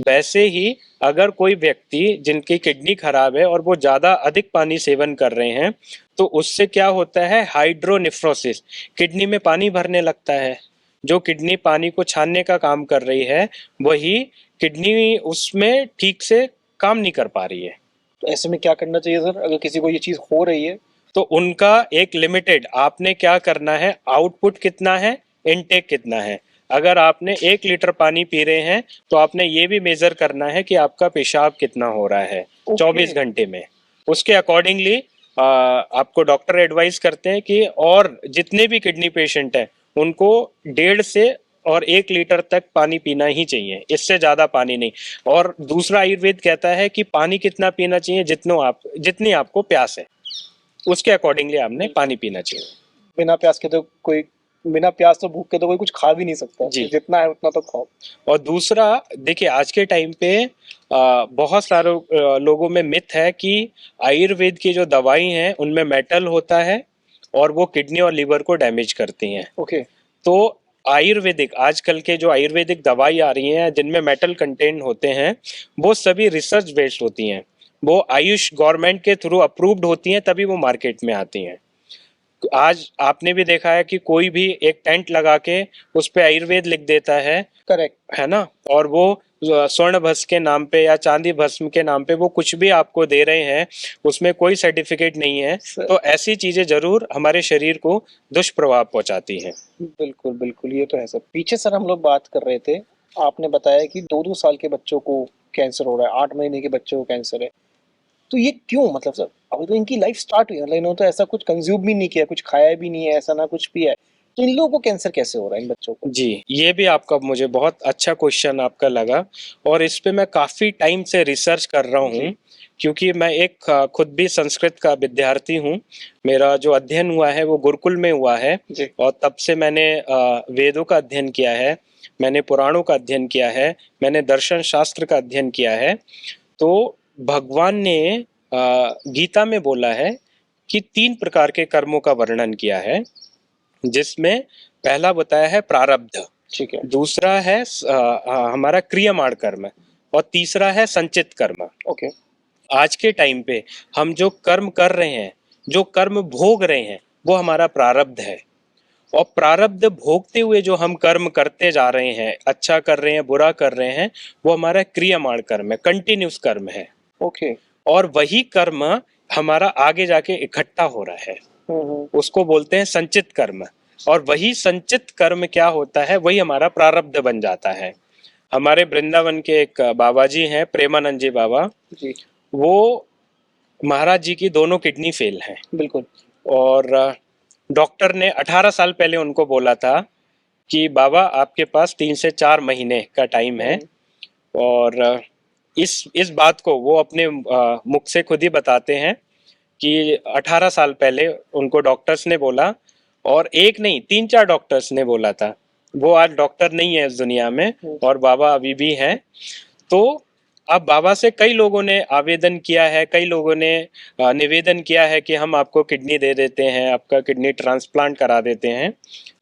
वैसे ही अगर कोई व्यक्ति जिनकी किडनी खराब है और वो ज्यादा अधिक पानी सेवन कर रहे हैं, तो उससे क्या होता है, हाइड्रोनिफ्रोसिस, किडनी में पानी भरने लगता है। जो किडनी पानी को छानने का काम कर रही है, वही किडनी उसमें ठीक से काम नहीं कर पा रही है। तो ऐसे में क्या करना चाहिए सर, अगर किसी को ये चीज हो रही है? तो उनका एक लिमिटेड, आपने क्या करना है, आउटपुट कितना है, इनटेक कितना है। अगर आपने 1 लीटर पानी पी रहे हैं तो आपने ये भी मेजर करना है कि आपका पेशाब कितना हो रहा है 24 घंटे में। उसके अकॉर्डिंगली आपको डॉक्टर एडवाइस करते हैं कि और जितने भी किडनी पेशेंट हैं उनको 1.5 से और 1 लीटर तक पानी पीना ही चाहिए, इससे ज्यादा पानी नहीं। और दूसरा आयुर्वेद कहता है कि पानी कितना पीना चाहिए, जितनी आपको प्यास है उसके अकॉर्डिंगली आपने पानी पीना चाहिए। बिना प्यास के तो कोई, बिना प्यास तो भूख के तो कोई कुछ खा भी नहीं सकता जी। जितना है उतना तो खाओ। और दूसरा देखिए, आज के टाइम पे बहुत सारे लोगों में मिथ है कि आयुर्वेद की जो दवाई हैं उनमें मेटल होता है और वो किडनी और लीवर को डैमेज करती हैं। ओके। तो आयुर्वेदिक, आजकल के जो आयुर्वेदिक दवाई आ रही हैं जिनमें मेटल कंटेंट होते हैं, वो सभी रिसर्च बेस्ड होती हैं। वो आयुष गवर्नमेंट के थ्रू अप्रूव्ड होती हैं, तभी वो मार्केट में आती हैं। आज आपने भी देखा है कि कोई भी एक टेंट लगा के उस पे आयुर्वेद लिख देता है करेक्ट। है ना, और वो स्वर्ण भस्म के नाम पे या चांदी भस्म के नाम पे वो कुछ भी आपको दे रहे हैं, उसमें कोई सर्टिफिकेट नहीं है। तो ऐसी चीजें जरूर हमारे शरीर को दुष्प्रभाव पहुंचाती हैं। बिल्कुल बिल्कुल, ये तो है सर। पीछे सर हम लोग बात कर रहे थे, आपने बताया कि 2-2 साल के बच्चों को कैंसर हो रहा है, 8 महीने के बच्चों को कैंसर है। तो ये क्यों, मतलब सर अभी तो इनकी लाइफ स्टार्ट हुई है, मतलब इन्होंने तो ऐसा कुछ कंज्यूम भी नहीं किया, कुछ खाया भी नहीं है, ऐसा ना कुछ पिया है, तो इन लोगों को कैंसर कैसे हो रहा है, इन बच्चों को? जी, ये भी आपका मुझे बहुत अच्छा क्वेश्चन आपका लगा, और इस पे मैं काफी टाइम से रिसर्च कर रहा हूँ, क्योंकि मैं एक खुद भी संस्कृत का विद्यार्थी हूँ। मेरा जो अध्ययन हुआ है वो गुरुकुल में हुआ है, जी। और तब से मैंने वेदों का अध्ययन किया है, मैंने पुराणों का अध्ययन किया है, मैंने दर्शन शास्त्र का अध्ययन किया है। तो भगवान ने गीता में बोला है कि 3 प्रकार के कर्मों का वर्णन किया है, जिसमें पहला बताया है प्रारब्ध, ठीक है। दूसरा है हमारा क्रियमाण कर्म, और तीसरा है संचित कर्म। ओके। आज के टाइम पे हम जो कर्म कर रहे हैं, जो कर्म भोग रहे हैं, वो हमारा प्रारब्ध है। और प्रारब्ध भोगते हुए जो हम कर्म करते जा रहे हैं, अच्छा कर रहे हैं, बुरा कर रहे हैं, वो हमारा क्रियमाण कर्म है, कंटिन्यूस कर्म है। ओके। और वही कर्म हमारा आगे जाके इकट्ठा हो रहा है, उसको बोलते हैं संचित कर्म। और वही संचित कर्म क्या होता है, वही हमारा प्रारब्ध बन जाता है। हमारे वृंदावन के एक बाबा जी हैं, प्रेमानंद जी बाबा जी। वो महाराज जी की दोनों किडनी फेल हैं, बिल्कुल। और डॉक्टर ने 18 साल पहले उनको बोला था कि बाबा आपके पास 3 से 4 महीने का टाइम है, और इस बात को वो अपने मुख से खुद ही बताते हैं कि 18 साल पहले उनको डॉक्टर्स ने बोला, और एक नहीं 3-4 डॉक्टर्स ने बोला था। वो आज डॉक्टर नहीं है इस दुनिया में, और बाबा अभी भी हैं। तो अब बाबा से कई लोगों ने आवेदन किया है, कई लोगों ने निवेदन किया है कि हम आपको किडनी दे देते हैं, आपका किडनी ट्रांसप्लांट करा देते हैं,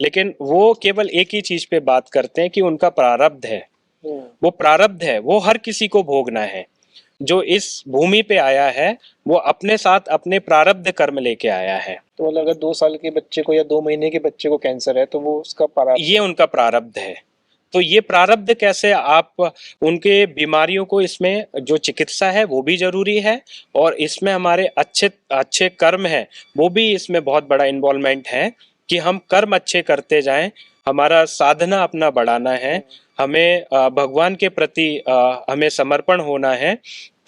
लेकिन वो केवल एक ही चीज पे बात करते हैं कि उनका प्रारब्ध है। वो प्रारब्ध है, वो हर किसी को भोगना है। जो इस भूमि पे आया है वो अपने साथ अपने प्रारब्ध कर्म लेके आया है। तो मतलब अगर 2 साल के बच्चे को या 2 महीने के बच्चे को कैंसर है तो वो उसका प्रारब्ध, ये उनका प्रारब्ध है। तो ये प्रारब्ध कैसे आप उनके बीमारियों को, इसमें जो चिकित्सा है वो भी जरूरी है, और इसमें हमारे अच्छे अच्छे कर्म है वो भी इसमें बहुत बड़ा इन्वॉल्वमेंट है कि हम कर्म अच्छे करते जाएं। हमारा साधना अपना बढ़ाना है, हमें भगवान के प्रति हमें समर्पण होना है,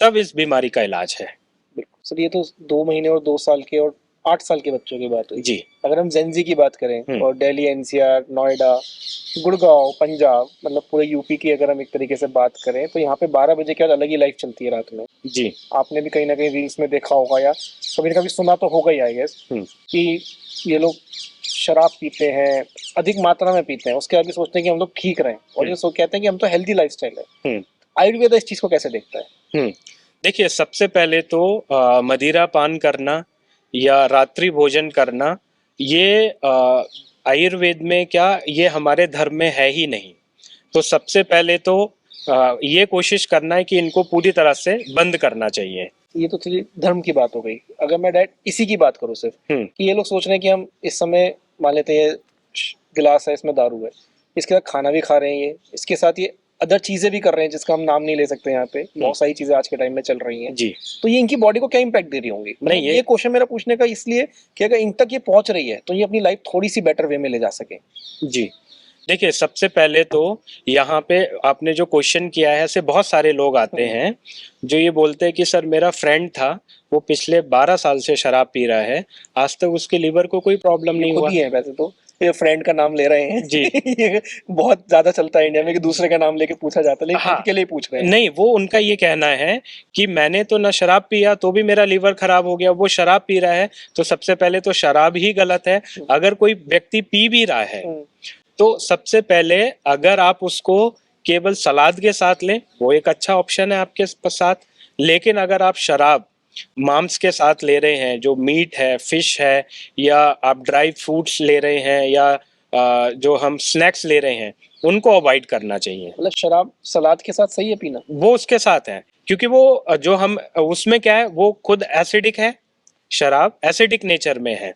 तब इस बीमारी का इलाज है। बिल्कुल सर। ये तो 2 महीने और 2 साल के और 8 साल के बच्चों की बात हुई। जी। अगर हम जेंजी की बात करें और दिल्ली, एनसीआर, नोएडा, गुड़गांव, पंजाब, मतलब पूरे यूपी की अगर हम एक तरीके से बात करें तो यहाँ पे 12 बजे के बाद अलग ही लाइफ चलती है रात में। जी। आपने भी कहीं ना कहीं रील्स में देखा होगा या कभी ना कभी सुना तो होगा ही, आई गेस, कि ये लोग शराब पीते हैं, अधिक मात्रा में पीते हैं, उसके बाद भी सोचते हैं कि हम लोग ठीक रहें, और ये कहते हैं कि हम तो हेल्दी लाइफस्टाइल है। आयुर्वेद इस चीज को कैसे देखता है? देखिए, सबसे पहले तो मदिरा पान करना या रात्रि भोजन करना, ये आयुर्वेद में क्या, ये हमारे धर्म में है ही नहीं। तो सबसे पहले तो ये कोशिश करना है कि इनको पूरी तरह से बंद करना चाहिए। ये तो चलिए धर्म की बात हो गई। अगर मैं डायरेक्ट इसी की बात करूँ सिर्फ, कि ये लोग सोच रहे हैं कि हम इस समय मान लेते हैं ये गिलास है, इसमें दारू है, इसके साथ खाना भी खा रहे हैं, ये इसके साथ ये अदर चीजें भी कर रहे हैं जिसका हम नाम नहीं ले सकते यहाँ पे, बहुत सारी चीजें आज के टाइम में चल रही हैं जी। तो ये इनकी बॉडी को क्या इम्पैक्ट दे रही होंगी? नहीं, ये क्वेश्चन मेरा पूछने का इसलिए कि अगर इन तक ये पहुंच रही है तो ये अपनी लाइफ थोड़ी सी बेटर वे में ले जा सके। जी। देखिए, सबसे पहले तो यहाँ पे आपने जो क्वेश्चन किया है, ऐसे बहुत सारे लोग आते हैं जो ये बोलते हैं कि सर मेरा फ्रेंड था, वो पिछले 12 साल से शराब पी रहा है, आज तक उसके लीवर को कोई प्रॉब्लम नहीं हुआ। खुद ही है वैसे तो, ये फ्रेंड का नाम ले रहे हैं जी। ये बहुत ज्यादा चलता है इंडिया में कि दूसरे का नाम लेके पूछा जाता है, लेकिन हाँ, खुद के लिए पूछ रहे हैं। नहीं, वो उनका ये कहना है कि मैंने तो ना शराब पिया तो भी मेरा लीवर खराब हो गया, वो शराब पी रहा है। तो सबसे पहले तो शराब ही गलत है। अगर कोई व्यक्ति पी भी रहा है तो सबसे पहले अगर आप उसको केवल सलाद के साथ लें, वो एक अच्छा ऑप्शन है आपके साथ। लेकिन अगर आप शराब मांस के साथ ले रहे हैं, जो मीट है, फिश है, या आप ड्राई फ्रूट्स ले रहे हैं, या जो हम स्नैक्स ले रहे हैं, उनको अवॉइड करना चाहिए। मतलब शराब सलाद के साथ सही है पीना? वो उसके साथ है, क्योंकि वो जो हम उसमें क्या है, वो खुद एसिडिक है, शराब एसिडिक नेचर में है,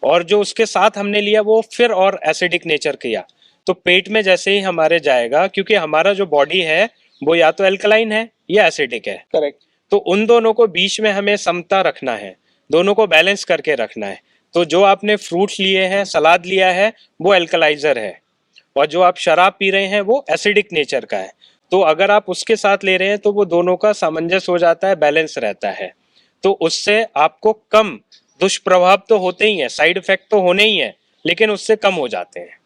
और जो उसके साथ हमने लिया वो फिर और एसिडिक नेचर किया, तो पेट में जैसे ही हमारे जाएगा, क्योंकि हमारा जो बॉडी है वो या तो एल्कलाइन है या एसिडिक है। करेक्ट। तो उन दोनों को बीच में हमें समता रखना है, दोनों को बैलेंस करके रखना है। तो जो आपने फ्रूट्स लिए हैं, सलाद लिया है, वो एल्कलाइजर है, और जो आप शराब पी रहे हैं वो एसिडिक नेचर का है। तो अगर आप उसके साथ ले रहे हैं तो वो दोनों का सामंजस्य हो जाता है, बैलेंस रहता है। तो उससे आपको कम दुष्प्रभाव तो होते ही हैं, साइड इफेक्ट तो होने ही है, लेकिन उससे कम हो जाते हैं।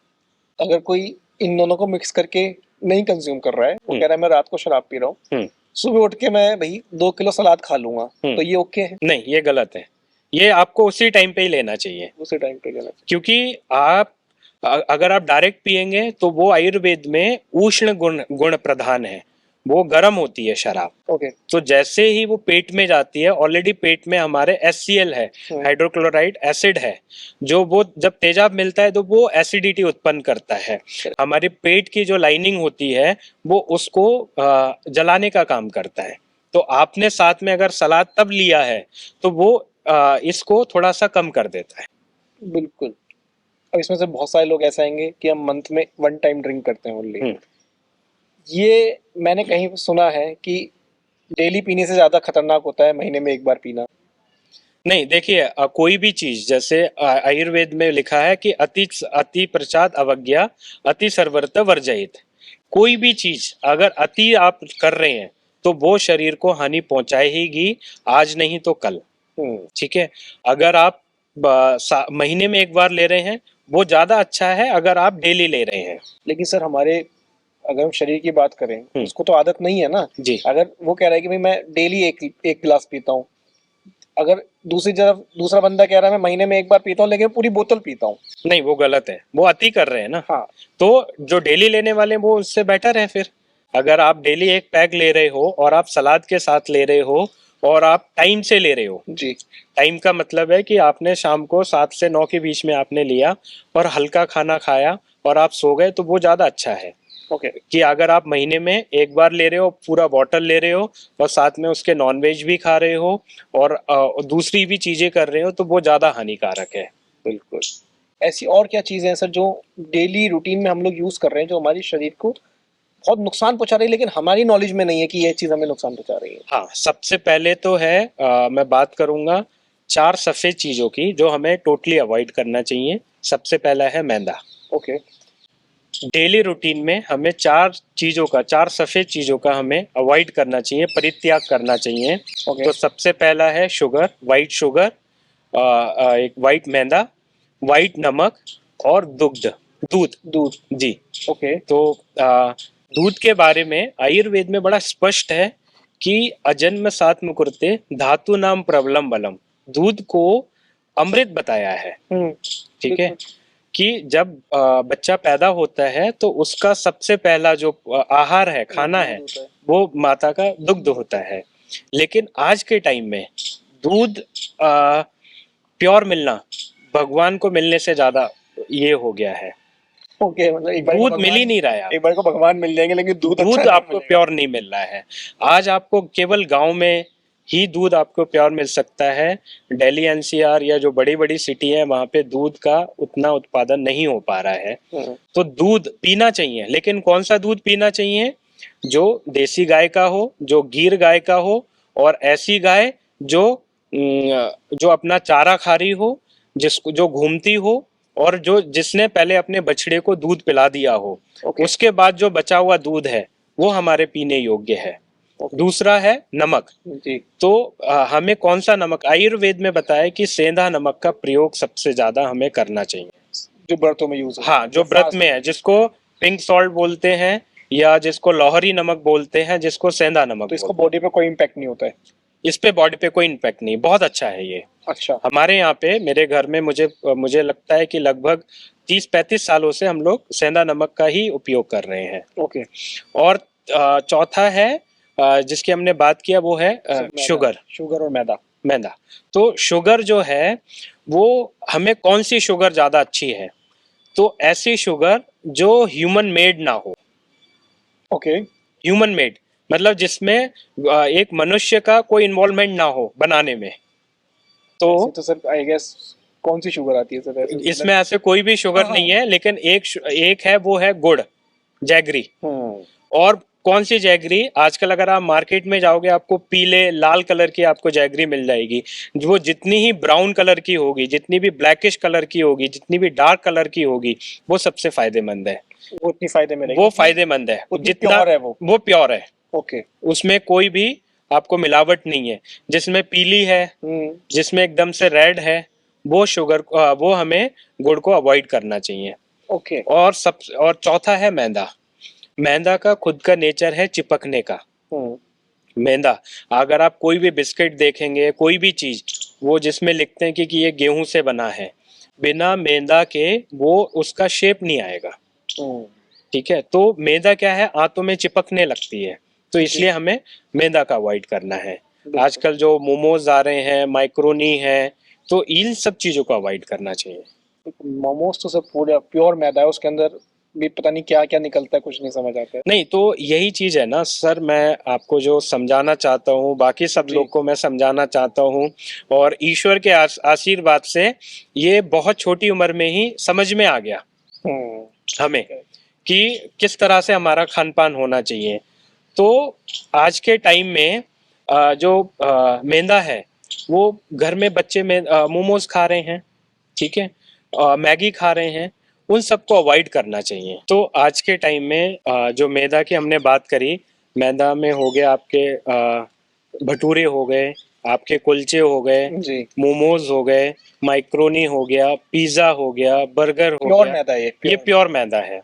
अगर कोई इन दोनों को मिक्स करके नहीं कंज्यूम कर रहा है, वो कह रहा है मैं रात को शराब पी रहा हूँ, सुबह उठ के मैं भाई 2 किलो सलाद खा लूंगा, तो ये ओके है? नहीं, ये गलत है। ये आपको उसी टाइम पे ही लेना चाहिए, उसी टाइम पे लेना चाहिए, क्योंकि आप अगर आप डायरेक्ट पिएंगे तो वो आयुर्वेद में उष्ण गुण प्रधान है, वो गर्म होती है शराब। ओके। तो जैसे ही वो पेट में जाती है, ऑलरेडी पेट में हमारे HCl है, हाइड्रोक्लोराइड एसिड है, जो वो जब तेजाब मिलता है तो वो एसिडिटी उत्पन्न करता है। हमारे पेट की जो लाइनिंग होती है वो उसको जलाने का काम करता है। तो आपने साथ में अगर सलाद तब लिया है तो वो इसको थोड़ा सा कम कर देता है। बिल्कुल। अब इसमें से बहुत सारे लोग ऐसे आएंगे कि हम मंथ में 1 टाइम ड्रिंक करते हैं ओनली। ये मैंने कहीं सुना है कि डेली पीने से ज्यादा खतरनाक होता है महीने में 1 बार पीना। नहीं, देखिए, कोई भी चीज, जैसे आयुर्वेद में लिखा है कि अति प्रसाद अवज्ञा, अति सर्वरत वर्जयित। कोई भी चीज अगर अति आप कर रहे हैं तो वो शरीर को हानि पहुंचाएगी, आज नहीं तो कल। ठीक है। अगर आप महीने में 1 बार ले रहे हैं, वो ज़्यादा अच्छा है अगर आप डेली ले रहे हैं। लेकिन सर हमारे, अगर हम शरीर की बात करें, उसको तो आदत नहीं है ना। जी। अगर वो कह रहा है कि भाई मैं डेली एक गिलास पीता हूँ, अगर दूसरी तरफ दूसरा बंदा कह रहा है मैं महीने में एक बार पीता हूँ लेकिन पूरी बोतल पीता हूँ। नहीं, वो गलत है, वो अति कर रहे हैं ना। हाँ। तो जो डेली लेने वाले हैं वो उससे बेटर है फिर। अगर आप डेली एक पैक ले रहे हो और आप सलाद के साथ ले रहे हो और आप टाइम से ले रहे हो, जी। टाइम का मतलब है कि आपने शाम को 7 से 9 के बीच में आपने लिया और हल्का खाना खाया और आप सो गए, तो वो ज़्यादा अच्छा है। ओके। कि अगर आप महीने में एक बार ले रहे हो, पूरा बॉटल ले रहे हो और साथ में उसके नॉन वेज भी खा रहे हो और दूसरी भी चीज़ें कर रहे हो, तो वो ज़्यादा हानिकारक है। बिल्कुल। ऐसी और क्या चीज़ें हैं सर जो डेली रूटीन में हम लोग यूज़ कर रहे हैं जो हमारे शरीर को बहुत नुकसान पहुंचा रही है, लेकिन हमारी नॉलेज में नहीं है कि ये चीज़ हमें नुकसान पहुंचा रही है? हाँ, सबसे पहले तो है मैं बात करूँगा 4 सफ़ेद चीज़ों की जो हमें टोटली अवॉइड करना चाहिए। सबसे पहला है मैदा। ओके। डेली रूटीन में हमें 4 सफ़ेद चीज़ों का हमें अवॉइड करना चाहिए, परित्याग करना चाहिए। ओके। तो सबसे पहला है शुगर, व्हाइट शुगर, एक व्हाइट मैदा, व्हाइट नमक और दूध। दूध। जी। ओके। तो दूध के बारे में आयुर्वेद में बड़ा स्पष्ट है कि अजन्मसात् मुकुरते धातु नाम प्रबलम बलम। दूध को अमृत बताया है। ठीक है। बिल्कुल। कि जब बच्चा पैदा होता है तो उसका सबसे पहला जो आहार है, खाना है, दूध होता है। वो माता का दुग्ध होता है। लेकिन आज के टाइम में दूध प्योर मिलना भगवान को मिलने से ज्यादा ये हो गया है। ओके, मतलब एक बार को दूध मिल ही भगवान, नहीं रहा है। एक बार को भगवान मिल जाएंगे लेकिन दूध अच्छा दूध नहीं आपको मिलेगा। प्योर नहीं मिल रहा है। आज आपको केवल गांव में ही दूध आपको प्योर मिल सकता है। दिल्ली एनसीआर या जो बड़ी बड़ी सिटी है वहां पे दूध का उतना उत्पादन नहीं हो पा रहा है। तो दूध पीना चाहिए, लेकिन कौन सा दूध पीना चाहिए? जो देसी गाय का हो, जो गीर गाय का हो, और ऐसी गाय जो जो अपना चारा खा रही हो, जिसको जो घूमती हो, और जो जिसने पहले अपने बछड़े को दूध पिला दिया हो। ओके। उसके बाद जो बचा हुआ दूध है वो हमारे पीने योग्य है। दूसरा है नमक। जी। तो हमें कौन सा नमक, आयुर्वेद में बताया कि सेंधा नमक का प्रयोग सबसे ज्यादा हमें करना चाहिए। जो व्रतों में यूज हाँ, जो व्रत में है, जिसको पिंक सॉल्ट बोलते हैं या जिसको लाहौरी नमक बोलते हैं, जिसको सेंधा नमक तो इसको बोलते बॉडी पे कोई इम्पैक्ट नहीं होता है? हैं। इस पे बॉडी पे कोई इम्पैक्ट नहीं, बहुत अच्छा है ये। अच्छा। हमारे यहाँ पे मेरे घर में मुझे लगता है कि लगभग 30-35 सालों से हम लोग सेंधा नमक का ही उपयोग कर रहे हैं। ओके। और चौथा है जिसकी हमने बात किया, वो है शुगर। शुगर और मैदा। मैदा। तो शुगर जो है वो हमें कौन सी शुगर ज़्यादा अच्छी है? तो ऐसी शुगर जो ह्यूमन मेड ना हो। ओके। ह्यूमन मेड मतलब जिसमें एक मनुष्य का कोई इन्वॉल्वमेंट ना हो बनाने में। ऐसे तो तो सर आई गेस कौन सी शुगर आती है सर ऐसे? इसमें ऐसे कोई भी शुगर हाँ। नहीं है, लेकिन एक है, वो है गुड़, जैगरी। और कौन सी जैगरी? आजकल अगर आप मार्केट में जाओगे आपको पीले लाल कलर की आपको जैगरी मिल जाएगी। वो जितनी ही ब्राउन कलर की होगी, जितनी भी ब्लैकिश कलर की होगी, जितनी भी डार्क कलर की होगी, वो सबसे फायदेमंद है। वो उतनी फायदे में वो फायदेमंद है उतनी प्योर है वो प्योर है। ओके। उसमें कोई भी आपको मिलावट नहीं है। जिसमें पीली है, जिसमें एकदम से रेड है, वो शुगर, वो हमें गुड़ को अवॉइड करना चाहिए। ओके। और चौथा है मैदा। मैदा का खुद का नेचर है चिपकने का। मैदा, अगर आप कोई भी बिस्किट देखेंगे, कोई भी चीज, वो जिसमें लिखते हैं कि ये गेहूं से बना है, बिना मैदा के वो उसका शेप नहीं आएगा। ठीक है। तो मैदा क्या है, आंतों में चिपकने लगती है, तो इसलिए हमें मैदा का अवॉइड करना है। आजकल जो मोमोज आ रहे हैं, माइक्रोनी है, तो इन सब चीजों को अवॉइड करना चाहिए। मोमोज तो सब पूरा प्योर मैदा है, उसके अंदर भी पता नहीं क्या क्या निकलता है, कुछ नहीं समझ आता है। नहीं, तो यही चीज है ना सर, मैं आपको जो समझाना चाहता हूँ, बाकी सब लोग को मैं समझाना चाहता हूँ, और ईश्वर के आशीर्वाद से ये बहुत छोटी उम्र में ही समझ में आ गया हमें कि किस तरह से हमारा खान पान होना चाहिए। तो आज के टाइम में जो मैदा है, वो घर में बच्चे में मोमोज खा रहे हैं, ठीक है, मैगी खा रहे हैं, उन सबको अवॉइड करना चाहिए। तो आज के टाइम में जो मैदा की हमने बात करी, मैदा में हो गया आपके भटूरे हो गए, आपके कुलचे हो गए, जी, मोमोज हो गए, माइक्रोनी हो गया, पिज्जा हो गया, बर्गर हो प्योर गया, मैदा है ये प्योर। प्योर मैदा है।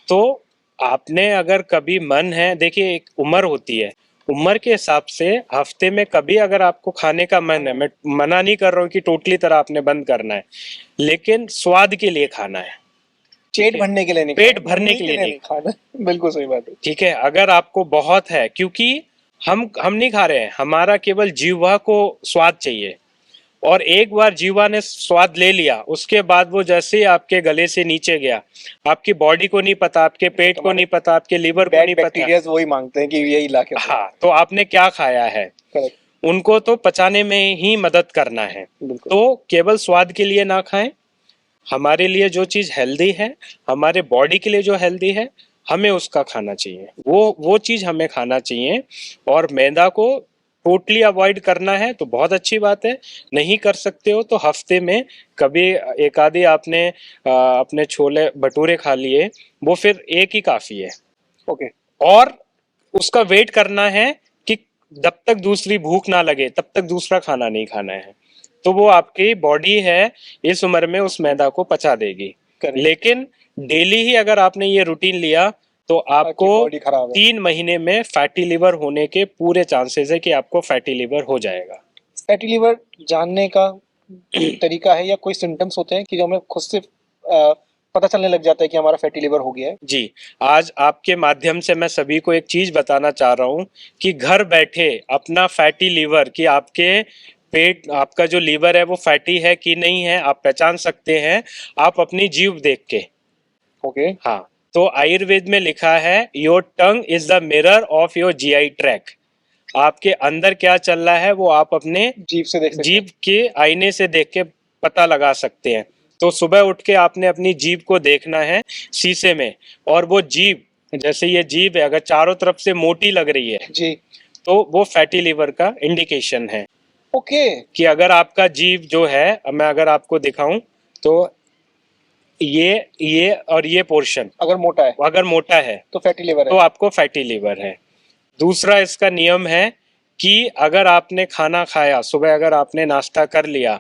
तो आपने अगर कभी मन है, देखिए एक उम्र होती है, उम्र के हिसाब से हफ्ते में कभी अगर आपको खाने का मन है, मैं मना नहीं कर रहा हूँ कि टोटली तरह आपने बंद करना है, लेकिन स्वाद के लिए खाना है। पेट भरने के लिए नहीं पेट खाना, भरने महीने के लिए नहीं। खाना। बिल्कुल सही बात है। ठीक है, अगर आपको बहुत है, क्योंकि हम नहीं खा रहे हैं, हमारा केवल जीवा को स्वाद चाहिए, और एक बार जीवा ने स्वाद ले लिया, उसके बाद वो जैसे ही आपके गले से नीचे गया, आपकी बॉडी को नहीं पता, आपके पेट को नहीं पता, आपके लीवर को बैड नहीं पता। बैक्टीरियाज वही मांगते हैं कि यही ला के दो। हाँ, तो आपने क्या खाया है, करेक्ट, उनको तो पचाने में ही मदद करना है। बिल्कुल। तो केवल स्वाद के लिए ना खाएं, हमारे लिए जो चीज़ हेल्दी है, हमारे बॉडी के लिए जो हेल्दी है, हमें उसका खाना चाहिए, वो चीज़ हमें खाना चाहिए। और मैदा को टोटली अवॉइड करना है तो बहुत अच्छी बात है, नहीं कर सकते हो तो हफ्ते में कभी एक आधी आपने अपने छोले भटूरे खा लिए, वो फिर एक ही काफ़ी है। ओके, और उसका वेट करना है कि जब तक दूसरी भूख ना लगे तब तक दूसरा खाना नहीं खाना है, तो वो आपकी बॉडी है इस उम्र में उस मैदा को पचा देगी। करेक्ट। लेकिन डेली ही अगर आपने ये रूटीन लिया तो आपको बॉडी खराब है। 3 महीने में फैटी लिवर होने के पूरे चांसेस है कि आपको फैटी लिवर हो जाएगा। फैटी लिवर जानने का तरीका है या कोई सिम्टम्स होते हैं कि जो हमें खुद से पता चलने लग जाता है कि हमारा फैटी लिवर हो गया है? जी, आज आपके माध्यम से मैं सभी को एक चीज बताना चाह रहा हूँ कि घर बैठे अपना फैटी लीवर, कि आपके पेट, आपका जो लीवर है वो फैटी है कि नहीं है, आप पहचान सकते हैं आप अपनी जीभ देख के। ओके, हाँ, तो आयुर्वेद में लिखा है your tongue is the mirror of your GI tract. आपके अंदर क्या चल रहा है वो आप अपने जीभ से देख सकते हैं। जीभ के आईने से देख के पता लगा सकते हैं। तो सुबह उठ के आपने अपनी जीभ को देखना है शीशे में, और वो जीभ, जैसे ये जीभ है, अगर चारों तरफ से मोटी लग रही है जी, तो वो फैटी लिवर का इंडिकेशन है। ओके, कि अगर आपका जीभ जो है, अब मैं अगर आपको दिखाऊं तो ये और ये पोर्शन अगर मोटा है अगर मोटा है तो फैटी लिवर तो है। आपको फैटी लिवर है। दूसरा इसका नियम है कि अगर आपने खाना खाया, सुबह अगर आपने नाश्ता कर लिया,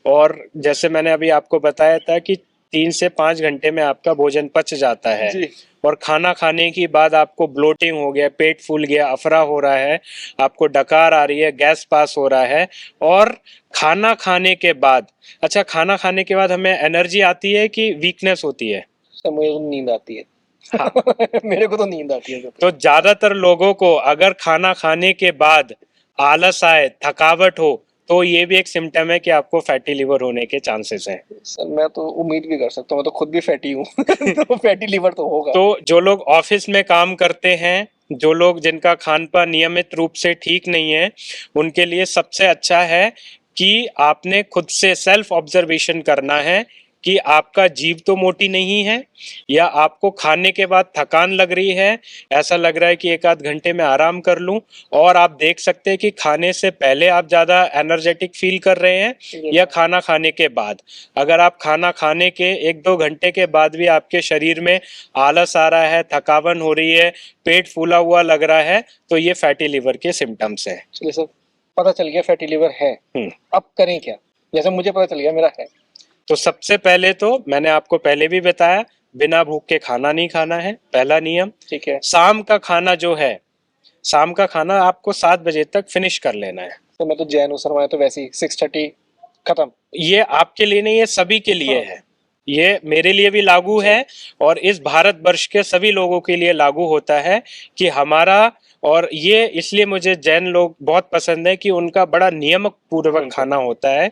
और जैसे मैंने अभी आपको बताया था कि 3 से 5 घंटे में आपका भोजन पच जाता है, जी, और खाना खाने के बाद आपको ब्लोटिंग हो गया, पेट फूल गया, अफरा हो रहा है, आपको डकार आ रही है, गैस पास हो रहा है, और खाना खाने के बाद, अच्छा खाना खाने के बाद हमें एनर्जी आती है कि वीकनेस होती है? सर मुझे तो नींद आती है। हाँ। मेरे को तो नींद आती है सर। तो ज्यादातर लोगों को अगर खाना खाने के बाद आलस आए, थकावट हो, तो ये भी एक सिम्टम है कि आपको फैटी लिवर होने के चांसेस हैं। सर मैं तो उम्मीद भी कर सकता हूँ, मैं तो खुद भी फैटी हूँ। तो फैटी लिवर तो होगा। तो जो लोग ऑफिस में काम करते हैं, जो लोग जिनका खान पान नियमित रूप से ठीक नहीं है, उनके लिए सबसे अच्छा है कि आपने खुद से सेल्फ ऑब्जर्वेशन करना है कि आपका जीभ तो मोटी नहीं है, या आपको खाने के बाद थकान लग रही है, ऐसा लग रहा है कि एक आध घंटे में आराम कर लूं, और आप देख सकते हैं कि खाने से पहले आप ज़्यादा एनर्जेटिक फील कर रहे हैं या खाना खाने के बाद। अगर आप खाना खाने के 1-2 घंटे के बाद भी आपके शरीर में आलस आ रहा है, थकावन हो रही है, पेट फूला हुआ लग रहा है, तो ये फैटी लिवर के सिम्टम्स हैं। चलिए सर, पता चल गया फैटी लिवर है, अब करें क्या? जैसे मुझे पता चल गया मेरा है। तो सबसे पहले तो मैंने आपको पहले भी बताया, बिना भूख के खाना नहीं खाना है, पहला नियम। ठीक है, शाम का खाना जो है, शाम का खाना आपको 7 बजे तक फिनिश कर लेना है। तो मैं तो जैन हूँ सर, मैं तो वैसे ही 6:30 खत्म। ये आपके लिए नहीं, ये सभी के लिए हाँ। है, ये मेरे लिए भी लागू है, और इस भारतवर्ष के सभी लोगों के लिए लागू होता है कि हमारा, और ये इसलिए मुझे जैन लोग बहुत पसंद है कि उनका बड़ा नियमक पूर्वक खाना होता है।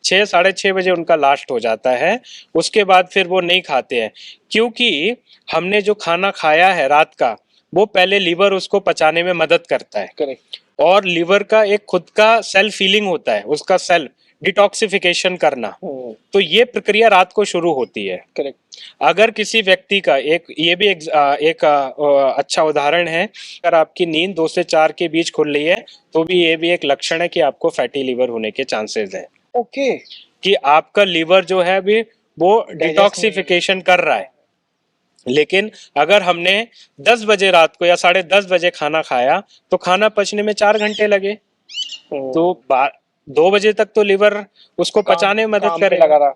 6-6:30 बजे उनका लास्ट हो जाता है, उसके बाद फिर वो नहीं खाते हैं, क्योंकि हमने जो खाना खाया है रात का, वो पहले लीवर उसको पचाने में मदद करता है, करेक्ट, और लीवर का एक खुद का सेल्फ फीलिंग होता है, उसका सेल्फ डिटॉक्सिफिकेशन करना। तो ये प्रक्रिया रात को शुरू होती है। करेक्ट, अगर किसी व्यक्ति का ये भी एक अच्छा उदाहरण है, अगर आपकी नींद 2 से 4 के बीच खुल रही है तो भी ये भी एक लक्षण है कि आपको फैटी लिवर होने के चांसेस हैं, ओके, कि आपका लीवर जो है अभी वो डिटॉक्सिफिकेशन कर रहा है। लेकिन अगर हमने 10 बजे रात को या 10:30 बजे खाना खाया तो खाना पचने में 4 घंटे लगे, तो 2 बजे तक तो लिवर उसको पचाने में मदद काम पे करेगा। लगा रहा।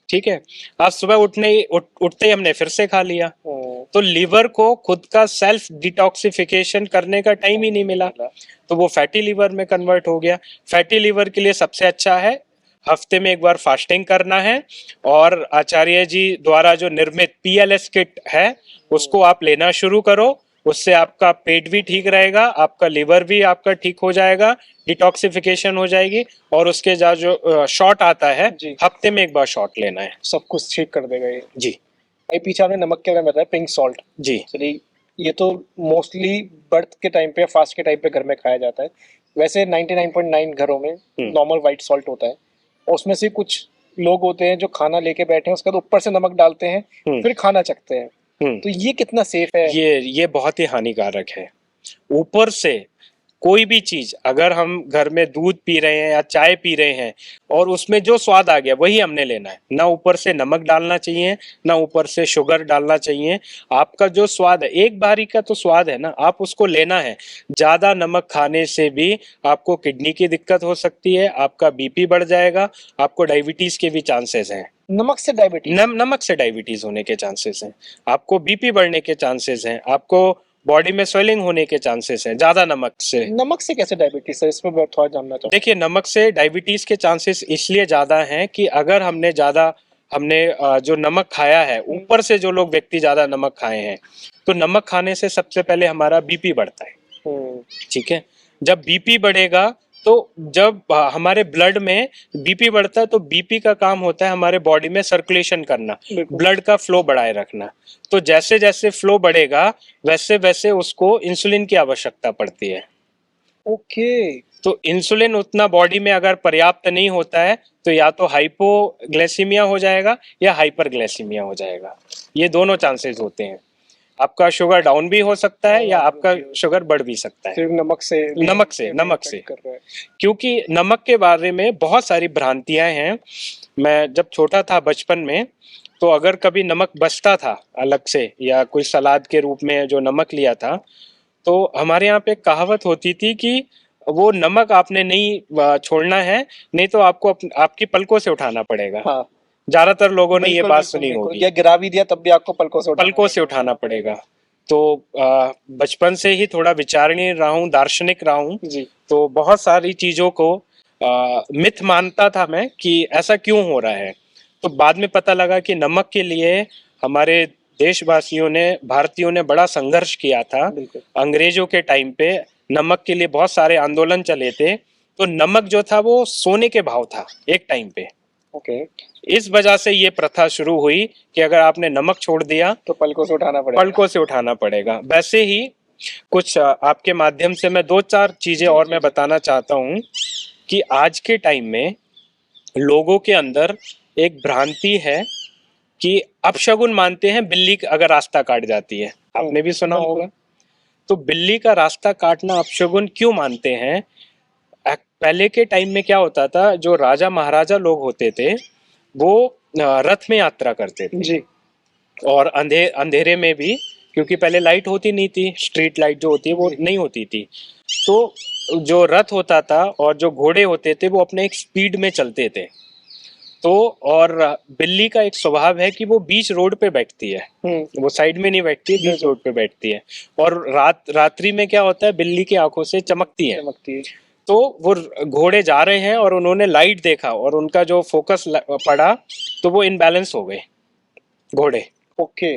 ठीक है, आज सुबह उठते ही हमने फिर से खा लिया, हम्म, तो लिवर को खुद का सेल्फ डिटॉक्सिफिकेशन करने का टाइम ही नहीं मिला, तो वो फैटी लिवर में कन्वर्ट हो गया। फैटी लिवर के लिए सबसे अच्छा है हफ्ते में एक बार फास्टिंग करना है, और आचार्य जी द्वारा जो निर्मित PLS किट है उसको आप लेना शुरू करो। उससे आपका पेट भी ठीक रहेगा, आपका लिवर भी आपका ठीक हो जाएगा, डिटॉक्सिफिकेशन हो जाएगी। और उसके जो शॉट आता है, जी। हफ्ते में एक बार शॉट लेना है। सब कुछ ठीक कर देगा ये। जी भाई पीछे आपने नमक के बारे में बताया, पिंक सॉल्ट। जी चलिए, ये तो मोस्टली बर्थ के टाइम पे, फास्ट के टाइम पे घर में खाया जाता है। वैसे 99.9 घरों में नॉर्मल वाइट सॉल्ट होता है, और उसमें से कुछ लोग होते हैं जो खाना लेके बैठे हैं, उसके बाद ऊपर से नमक डालते हैं, फिर खाना चखते हैं। तो ये कितना सेफ है? ये बहुत ही हानिकारक है। ऊपर से कोई भी चीज, अगर हम घर में दूध पी रहे हैं या चाय पी रहे हैं और उसमें जो स्वाद आ गया वही हमने लेना है, ना ऊपर से नमक डालना चाहिए, ना ऊपर से शुगर डालना चाहिए। आपका जो स्वाद है, एक बारी का तो स्वाद है ना, आप उसको लेना है। ज्यादा नमक खाने से भी आपको किडनी की दिक्कत हो सकती है, आपका BP बढ़ जाएगा, आपको डायबिटीज के भी चांसेस हैं। नमक से डायबिटीज? नमक से डायबिटीज होने के चांसेस हैं, आपको BP बढ़ने के चांसेस हैं, आपको बॉडी में स्वेलिंग होने के चांसेस हैं ज्यादा नमक से। नमक से कैसे डायबिटीज सर? इसमें मैं थोड़ा जानना चाहूँ। देखिए, नमक से डायबिटीज के चांसेस इसलिए ज्यादा हैं कि अगर हमने जो नमक खाया है, ऊपर से जो लोग व्यक्ति ज्यादा नमक खाए हैं, तो नमक खाने से सबसे पहले हमारा BP बढ़ता है। ठीक है, जब BP बढ़ेगा तो जब हमारे ब्लड में BP बढ़ता है, तो BP का काम होता है हमारे बॉडी में सर्कुलेशन करना, ब्लड का फ्लो बढ़ाए रखना। तो जैसे जैसे फ्लो बढ़ेगा वैसे वैसे उसको इंसुलिन की आवश्यकता पड़ती है। ओके। तो इंसुलिन उतना बॉडी में अगर पर्याप्त नहीं होता है तो या तो हाइपोग्लाइसीमिया हो जाएगा या हाइपरग्लाइसीमिया हो जाएगा। ये दोनों चांसेस होते हैं। आपका शुगर डाउन भी हो सकता है या आपका शुगर बढ़ भी सकता है। सिर्फ नमक से नमक से कर रहा है। क्योंकि नमक के बारे में बहुत सारी भ्रांतियां हैं। मैं जब छोटा था बचपन में, तो अगर कभी नमक बचता था अलग से या कोई सलाद के रूप में जो नमक लिया था, तो हमारे यहाँ पे कहावत होती थी कि वो नमक आपने नहीं छोड़ना है, नहीं तो आपको आपकी पलकों से उठाना पड़ेगा। हाँ, ज्यादातर लोगों ने ये बिल्कुल, बात बिल्कुल, सुनी बिल्कुल। होगी। या गिरा भी दिया तब भी आपको पलकों से उठाना पड़ेगा। तो बचपन से ही थोड़ा विचारणीय रहा हूँ, दार्शनिक रहा हूँ, जी। तो बहुत सारी चीजों को मिथ मानता था मैं कि ऐसा क्यों हो रहा है। तो बाद में पता लगा कि नमक के लिए हमारे देशवासियों ने, भारतीयों ने बड़ा संघर्ष किया था। अंग्रेजों के टाइम पे नमक के लिए बहुत सारे आंदोलन चले थे। तो नमक जो था वो सोने के भाव था एक टाइम पे। ओके। इस वजह से ये प्रथा शुरू हुई कि अगर आपने नमक छोड़ दिया तो पलकों से उठाना पड़ेगा। वैसे ही कुछ आपके माध्यम से मैं 2-4 चीजें और मैं बताना चाहता हूँ कि आज के टाइम में लोगों के अंदर एक भ्रांति है कि अपशगुन मानते हैं बिल्ली अगर रास्ता काट जाती है। आपने भी सुना होगा। तो बिल्ली का रास्ता काटना अपशगुन क्यों मानते हैं? पहले के टाइम में क्या होता था, जो राजा महाराजा लोग होते थे वो रथ में यात्रा करते थे जी। और अंधेरे में भी, क्योंकि पहले लाइट होती नहीं थी, स्ट्रीट लाइट जो होती है वो नहीं होती थी। तो जो रथ होता था और जो घोड़े होते थे वो अपने एक स्पीड में चलते थे। तो और बिल्ली का एक स्वभाव है कि वो बीच रोड पे बैठती है, वो साइड में नहीं बैठती, बीच रोड पे बैठती है। और रात्रि में क्या होता है, बिल्ली की आंखों से चमकती है। तो वो घोड़े जा रहे हैं और उन्होंने लाइट देखा और उनका जो फोकस पड़ा तो वो इनबैलेंस हो गए घोड़े। ओके।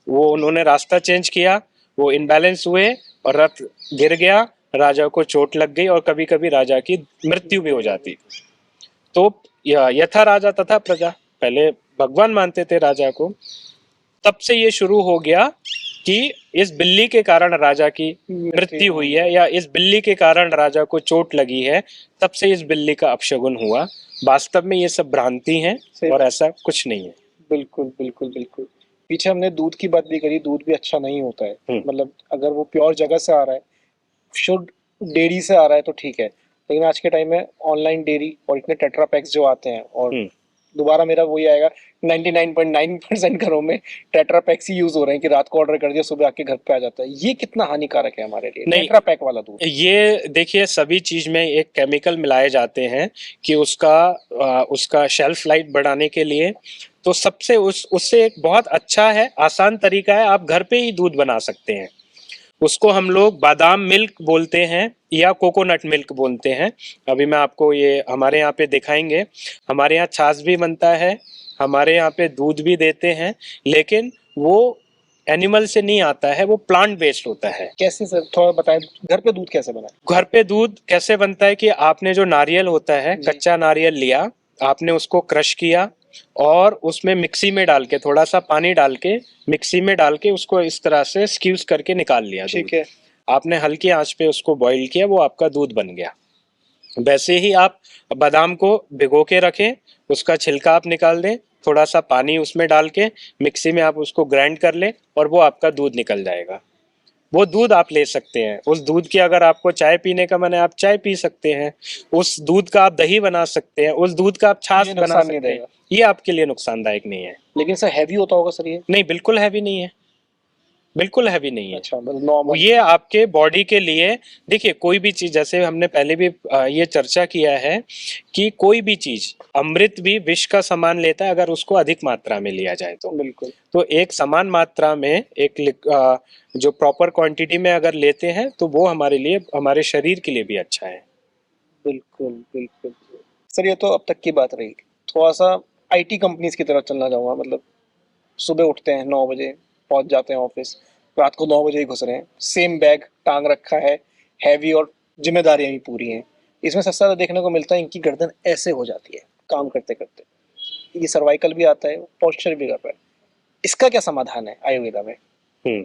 वो उन्होंने रास्ता चेंज किया, वो इनबैलेंस हुए और रथ गिर गया, राजा को चोट लग गई और कभी कभी राजा की मृत्यु भी हो जाती। तो यथा राजा तथा प्रजा, पहले भगवान मानते थे राजा को। तब से ये शुरू हो गया कि इस बिल्ली के कारण राजा की मृत्यु हुई है या इस बिल्ली के कारण राजा को चोट लगी है, तब से इस बिल्ली का अपशगुन हुआ। वास्तव में ये सब भ्रांति है और ऐसा कुछ नहीं है। बिल्कुल, बिल्कुल, बिल्कुल। पीछे हमने दूध की बात भी करी, दूध भी अच्छा नहीं होता है। मतलब अगर वो प्योर जगह से आ रहा है, शुद्ध डेयरी से आ रहा है तो ठीक है, लेकिन आज के टाइम में ऑनलाइन डेयरी और इतने टेट्रा पैक्स जो आते हैं और दोबारा मेरा वही आएगा 99.9% घरों में टेट्रा पैक ही यूज हो रहे हैं कि रात को ऑर्डर कर दिया सुबह आके घर पे आ जाता है। ये कितना हानिकारक है हमारे लिए नहीं, टेट्रा पैक वाला दूध? ये देखिए सभी चीज में एक केमिकल मिलाए जाते हैं कि उसका शेल्फ लाइफ बढ़ाने के लिए। तो सबसे उससे एक बहुत अच्छा है, आसान तरीका है, आप घर पे ही दूध बना सकते हैं। उसको हम लोग बादाम मिल्क बोलते हैं या कोकोनट मिल्क बोलते हैं। अभी मैं आपको ये हमारे यहाँ पे दिखाएंगे। हमारे यहाँ छाछ भी बनता है, हमारे यहाँ पे दूध भी देते हैं, लेकिन वो एनिमल से नहीं आता है, वो प्लांट बेस्ड होता है। कैसे सर, थोड़ा बताएं घर पे दूध कैसे बनाए? घर पे दूध कैसे बनता है कि आपने जो नारियल होता है, जी। कच्चा नारियल लिया, आपने उसको क्रश किया और उसमें मिक्सी में डाल के, थोड़ा सा पानी डाल के मिक्सी में डाल के उसको इस तरह से स्क्यूज करके निकाल लिया दूध। ठीक है। आपने हल्की आंच पे उसको बॉईल किया, वो आपका दूध बन गया। वैसे ही आप बादाम को भिगो के रखें, उसका छिलका आप निकाल दें, थोड़ा सा पानी उसमें डाल के मिक्सी में आप उसको ग्राइंड कर लें और वो आपका दूध निकल जाएगा। वो दूध आप ले सकते हैं। उस दूध की अगर आपको चाय पीने का मन है, आप चाय पी सकते हैं। उस दूध का आप दही बना सकते हैं, उस दूध का आप छाछ ये बना नुकसान नहीं सकते हैं। देगा। ये आपके लिए नुकसानदायक नहीं है। लेकिन सर हैवी होता होगा सर ये? नहीं, बिल्कुल हैवी नहीं है, बिल्कुल हैवी नहीं है। अच्छा, मतलब नॉर्मल। ये आपके बॉडी के लिए, देखिए कोई भी चीज, जैसे हमने पहले भी ये चर्चा किया है कि कोई भी चीज, अमृत भी विष का समान लेता है अगर उसको अधिक मात्रा में लिया जाए तो। बिल्कुल। तो एक समान मात्रा में जो प्रॉपर क्वांटिटी में अगर लेते हैं तो वो हमारे लिए, हमारे शरीर के लिए भी अच्छा है। बिल्कुल बिल्कुल। सर ये तो अब तक की बात रही, थोड़ा सा आईटी कंपनीज की तरफ चलना चाहूँगा। मतलब सुबह उठते हैं 9 बजे, पहुंच जाते हैं ऑफिस, रात को 9 बजे ही घुस रहे हैं, सेम बैग टांग रखा है, हैवी, और जिम्मेदारियां भी पूरी हैं। इसमें सबसे ज्यादा देखने को मिलता है इनकी गर्दन ऐसे हो जाती है काम करते करते। ये सर्वाइकल भी आता है, पोस्चर भी कर रहा है। इसका क्या समाधान है आयुर्वेदा में? हम्म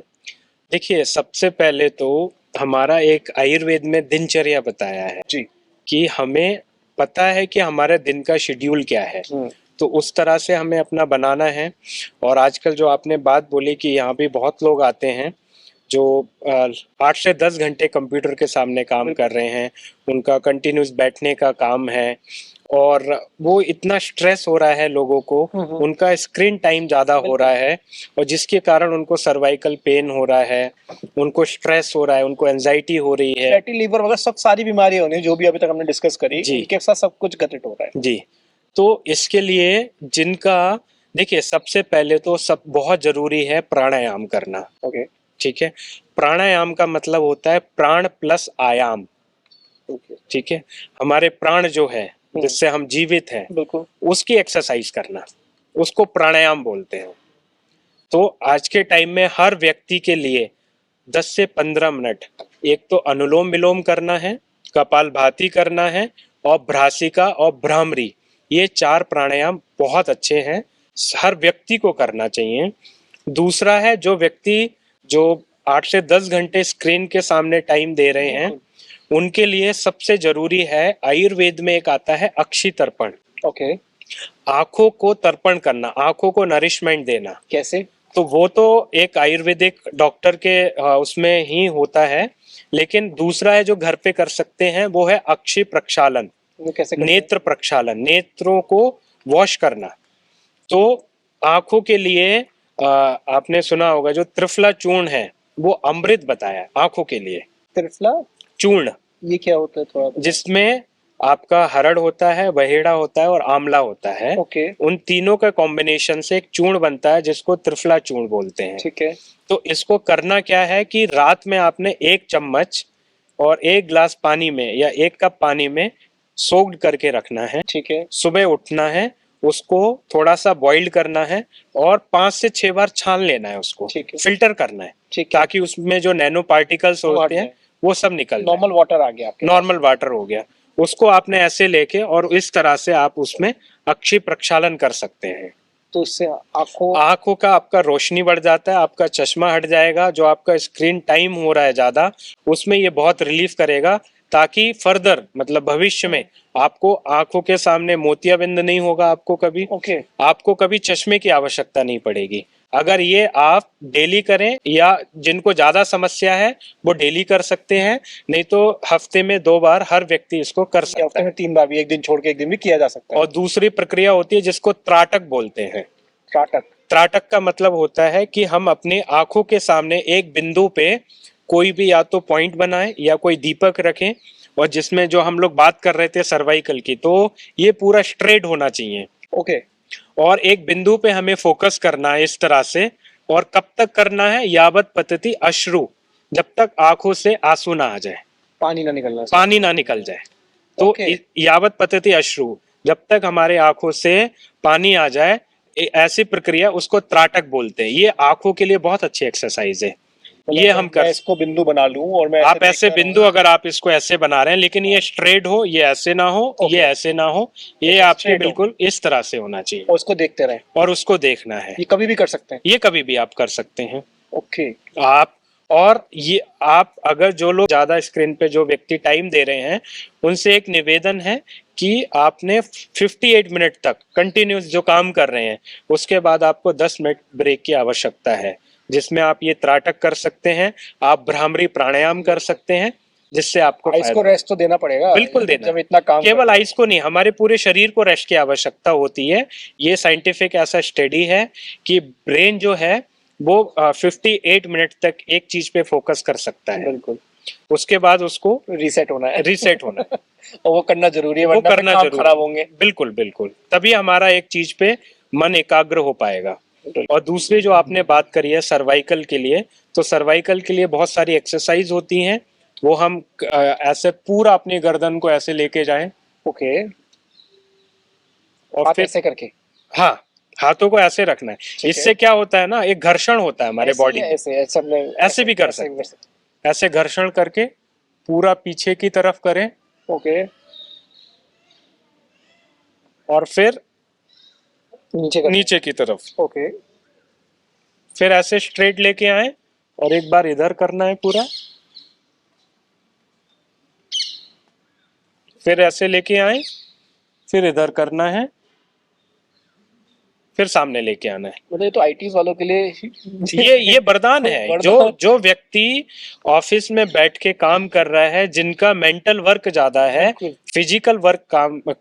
देखिए, सबसे पहले तो हमारा एक आयुर्वेद में दिनचर्या बताया है जी। कि हमें पता है कि हमारे दिन का शेड्यूल क्या है, तो उस तरह से हमें अपना बनाना है। और आजकल जो आपने बात बोली कि यहाँ भी बहुत लोग आते हैं जो 8 से 10 घंटे कंप्यूटर के सामने काम कर रहे हैं, उनका कंटिन्यूस बैठने का काम है और वो इतना स्ट्रेस हो रहा है लोगों को, उनका स्क्रीन टाइम ज़्यादा हो रहा है और जिसके कारण उनको सर्वाइकल पेन हो रहा है, उनको स्ट्रेस हो रहा है, उनको एंजाइटी हो रही है, फैटी लीवर वगैरह सब सारी बीमारियां होनी जो भी अभी तक हमने डिस्कस करी, इनके साथ सब कुछ घटित हो रहा है। जी। तो इसके लिए जिनका, देखिए सबसे पहले तो सब बहुत जरूरी है प्राणायाम करना। ओके। ठीक है, प्राणायाम का मतलब होता है प्राण प्लस आयाम। ठीक है, हमारे प्राण जो है जिससे हम जीवित हैं, बिल्कुल, उसकी एक्सरसाइज करना, उसको प्राणायाम बोलते हैं। तो आज के टाइम में हर व्यक्ति के लिए 10 से 15 मिनट एक तो अनुलोम विलोम करना है, कपालभाति करना है और भ्रासिका और भ्रामरी, ये 4 प्राणायाम बहुत अच्छे हैं, हर व्यक्ति को करना चाहिए। दूसरा है, जो व्यक्ति जो 8 से 10 घंटे स्क्रीन के सामने टाइम दे रहे हैं, उनके लिए सबसे जरूरी है, आयुर्वेद में एक आता है अक्षि तर्पण। ओके। आंखों को तर्पण करना, आंखों को नरिशमेंट देना। कैसे? तो वो तो एक आयुर्वेदिक डॉक्टर के उसमें ही होता है, लेकिन दूसरा है जो घर पे कर सकते हैं, वो है अक्षि प्रक्षालन। वो कैसे करते हैं? नेत्र प्रक्षालन, नेत्रों को वॉश करना। तो आंखों के लिए आपने सुना होगा जो त्रिफला चूर्ण है, वो अमृत बताया है आंखों के लिए। त्रिफला चूर्ण, ये क्या होता है थोड़ा? जिसमें आपका हरड़ होता है, बहेड़ा होता है और आंवला होता है। ओके। उन तीनों का कॉम्बिनेशन से एक चूर्ण बनता है जिसको त्रिफला चूर्ण बोलते हैं। ठीक है। तो इसको करना क्या है कि रात में आपने 1 चम्मच और 1 गिलास पानी में या 1 कप पानी में सोक्ड करके रखना है। ठीक है। सुबह उठना है, उसको थोड़ा सा बॉइल्ड करना है और 5 से 6 बार छान लेना है, उसको ठीक है। फिल्टर करना है, ठीक है। ताकि उसमें जो नैनो पार्टिकल्स होते हैं वो सब निकल जाए। नॉर्मल वाटर आ गया आपके? नॉर्मल वाटर हो गया। उसको आपने ऐसे लेके और इस तरह से आप उसमें अक्षि प्रक्षालन कर सकते हैं। तो इससे आंखों का आपका रोशनी बढ़ जाता है, आपका चश्मा हट जाएगा, जो आपका स्क्रीन टाइम हो रहा है ज्यादा, उसमें ये बहुत रिलीफ करेगा, ताकि फर्दर मतलब भविष्य में आपको आंखों के सामने मोतियाबिंद नहीं होगा आपको कभी। ओके। आपको कभी चश्मे की आवश्यकता नहीं पड़ेगी। अगर ये आप डेली करें, या जिनको ज्यादा समस्या है वो डेली कर सकते हैं, नहीं तो हफ्ते में 2 बार हर व्यक्ति इसको कर या सकता हफ्ते है। में 3 बार भी, एक दिन छोड़ के एक दिन भी किया जा सकता है। और दूसरी प्रक्रिया होती है जिसको त्राटक बोलते हैं। त्राटक। त्राटक का मतलब होता है कि हम अपने आंखों के सामने एक बिंदु पे कोई भी या तो पॉइंट बनाएं या कोई दीपक रखें, और जिसमें जो हम लोग बात कर रहे थे सर्वाइकल की, तो ये पूरा स्ट्रेट होना चाहिए, ओके। और एक बिंदु पे हमें फोकस करना है इस तरह से। और कब तक करना है? यावत पतति अश्रु, जब तक आंखों से आंसू ना आ जाए, पानी ना निकलना। पानी ना निकल जाए। तो Okay. यावत पतति अश्रु, जब तक हमारे आंखों से पानी आ जाए, ऐसी प्रक्रिया, उसको त्राटक बोलते हैं। ये आंखों के लिए बहुत अच्छी एक्सरसाइज है। ये हम मैं कर, इसको बिंदु बना लूं और मैं आप ऐसे देखता बिंदु, अगर आप इसको ऐसे बना रहे हैं, लेकिन ये स्ट्रेट हो, ये ऐसे ना हो, Okay. ये ऐसे ना हो, ये अच्छा, आपके straight हो। बिल्कुल इस तरह से होना चाहिए, और उसको देखते रहें। और उसको देखना है। ये कभी भी कर सकते हैं। ये कभी भी आप कर सकते हैं। ओके। आप, और ये आप, अगर जो लोग ज्यादा स्क्रीन पे जो व्यक्ति टाइम दे रहे हैं, उनसे एक निवेदन है कि आपने 58 मिनट तक कंटिन्यूस जो काम कर रहे हैं, उसके बाद आपको 10 मिनट ब्रेक की आवश्यकता है, जिसमें आप ये त्राटक कर सकते हैं, आप भ्रामरी प्राणायाम कर सकते हैं, जिससे आपको आइस को फायदा। रेस्ट तो देना पड़ेगा। बिल्कुल देना, जब इतना काम केवल करते हैं। आइस को नहीं, हमारे पूरे शरीर को रेस्ट की आवश्यकता होती है। ये साइंटिफिक ऐसा स्टडी है कि ब्रेन जो है वो 58 मिनट तक एक चीज पे फोकस कर सकता है, बिल्कुल। उसके बाद उसको रीसेट होना है। रीसेट होना है। और वो करना जरूरी है, वो वरना करना काम जरूरी खराब है। होंगे। बिल्कुल बिल्कुल, तभी हमारा एक चीज पे मन एकाग्र हो पाएगा। और दूसरी जो आपने बात करी है सर्वाइकल के लिए, तो सर्वाइकल के लिए बहुत सारी एक्सरसाइज होती हैं। वो हम ऐसे पूरा अपनी गर्दन को ऐसे लेके जाएं, ओके। और आप फिर, ऐसे करके। हाँ, हाथों को ऐसे रखना है। है। इससे क्या होता है ना, एक घर्षण होता है हमारे ऐसे बॉडी या में। ऐसे ऐसे हमने ऐसे भी कर ऐसे सकते हैं, ऐसे घर्षण करके पूरा पीछे की तरफ करें, ओके। और फिर नीचे करना है। नीचे की तरफ, ओके। फिर ऐसे स्ट्रेट लेके आए, और एक बार इधर करना है पूरा, फिर ऐसे लेके आए, फिर इधर करना है, फिर सामने लेके आना है। मतलब ये तो आईटीज वालों के लिए ये वरदान है। वरदान। जो जो व्यक्ति ऑफिस में बैठ के काम कर रहा है, जिनका मेंटल वर्क ज्यादा है, बिल्कुल। फिजिकल वर्क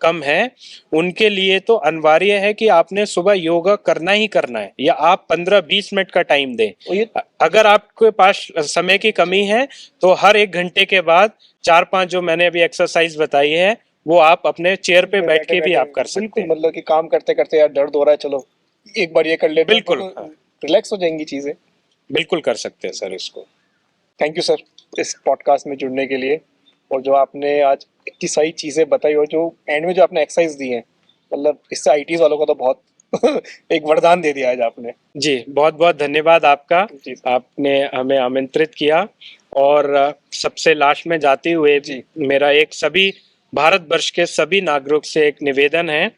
कम है, उनके लिए तो अनिवार्य है कि आपने सुबह योगा करना ही करना है, या आप 15-20 मिनट का टाइम दें। और ये अगर आपके पास समय की कमी है, तो हर 1 घंटे के बाद 4-5 जो मैंने अभी एक्सरसाइज बताई है, वो आप अपने चेयर पे बैठ के भी आप कर सकते बिल्कुल, हैं। मतलब कि काम करते करते यार दर्द हो रहा है, चलो एक बार ये कर लेते हैं, बिल्कुल, तो हाँ। रिलैक्स हो जाएंगी चीजें। बिल्कुल कर सकते हैं सर इसको। थैंक यू सर इस पॉडकास्ट में जुड़ने के लिए, और जो आपने आज इतनी सारी चीजें बताई, और जो एंड में जो आपने एक्सरसाइज दी है, मतलब इससे आईटीज वालों को तो बहुत एक वरदान दे दिया आज आपने। जी, बहुत बहुत धन्यवाद आपका। जी। आपने हमें आमंत्रित किया। और सबसे लास्ट में जाते हुए जी। मेरा एक सभी भारतवर्ष के सभी नागरिक से एक निवेदन है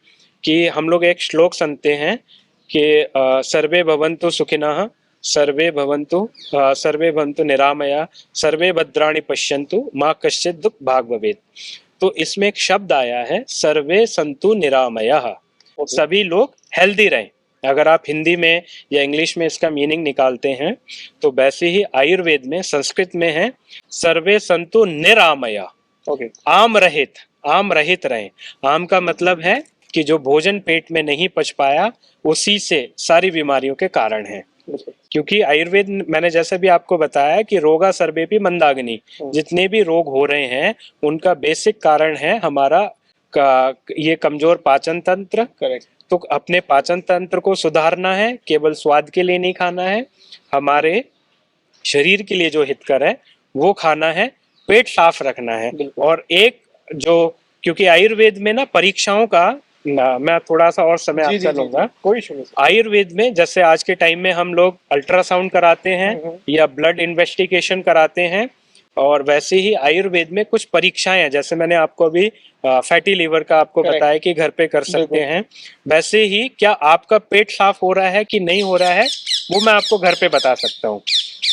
कि हम लोग एक श्लोक सुनते हैं कि सर्वे भवन्तु सुखिनः, सर्वे भवन्तु निरामया, सर्वे भद्राणि पश्यन्तु, माँ कश्चित् दुःख भाग् भवेत्। तो इसमें एक शब्द आया है, सर्वे सन्तु निरामयः, सभी लोग हेल्दी रहें। अगर आप हिंदी में या इंग्लिश में इसका मीनिंग निकालते हैं, तो वैसे ही आयुर्वेद में, संस्कृत में है, सर्वे सन्तु निरामया, ओके। आम रहित रहें। आम का मतलब है कि जो भोजन पेट में नहीं पच पाया, उसी से सारी बीमारियों के कारण है। क्योंकि आयुर्वेद, मैंने जैसे भी आपको बताया कि रोगा सर्वेपि मंदाग्नि, जितने भी रोग हो रहे हैं उनका बेसिक कारण है हमारा ये कमजोर पाचन तंत्र। करेक्ट। तो अपने पाचन तंत्र को सुधारना है, केवल स्वाद के लिए नहीं खाना है, हमारे शरीर के लिए जो हितकर है वो खाना है, पेट साफ रखना है। और एक जो, क्योंकि आयुर्वेद में ना परीक्षाओं का मैं थोड़ा सा और समय आपका लूंगा। कोई इशू नहीं। आयुर्वेद में जैसे आज के टाइम में हम लोग अल्ट्रासाउंड कराते हैं या ब्लड इन्वेस्टिगेशन कराते हैं, और वैसे ही आयुर्वेद में कुछ परीक्षाएं हैं, जैसे मैंने आपको अभी फैटी लीवर का आपको बताया कि घर पे कर सकते हैं, वैसे ही क्या आपका पेट साफ हो रहा है कि नहीं हो रहा है, वो मैं आपको घर पे बता सकता हूँ।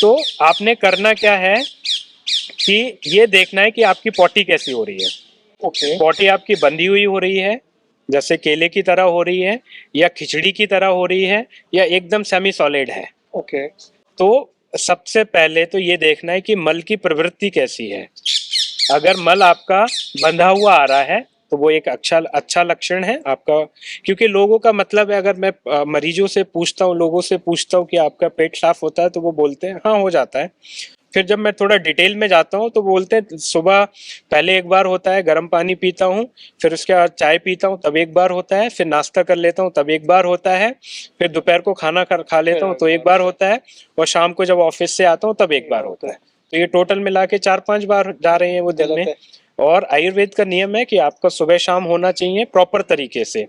तो आपने करना क्या है कि ये देखना है कि आपकी पॉटी कैसी हो रही है। ओके। पॉटी आपकी बंधी हुई हो रही है, जैसे केले की तरह हो रही है, या खिचड़ी की तरह हो रही है, या एकदम सेमी सॉलिड है। ओके। तो सबसे पहले तो ये देखना है कि मल की प्रवृत्ति कैसी है। अगर मल आपका बंधा हुआ आ रहा है तो वो एक अच्छा लक्षण है आपका। क्योंकि लोगों का मतलब है, अगर मैं मरीजों से पूछता हूँ, लोगों से पूछता हूँ कि आपका पेट साफ होता है, तो वो बोलते हैं हाँ हो जाता है। फिर जब मैं थोड़ा डिटेल में जाता हूँ तो बोलते हैं सुबह पहले एक बार होता है, गर्म पानी पीता हूँ, फिर उसके बाद चाय पीता हूँ तब एक बार होता है, फिर नाश्ता कर लेता हूँ तब एक बार होता है, फिर दोपहर को खाना खा लेता हूँ तो एक बार होता है, और शाम को जब ऑफिस से आता हूँ तब एक बार होता है। तो ये टोटल मिला के 4-5 बार जा रहे हैं वो दिन में। और आयुर्वेद का नियम है कि आपका सुबह शाम होना चाहिए प्रॉपर तरीके से।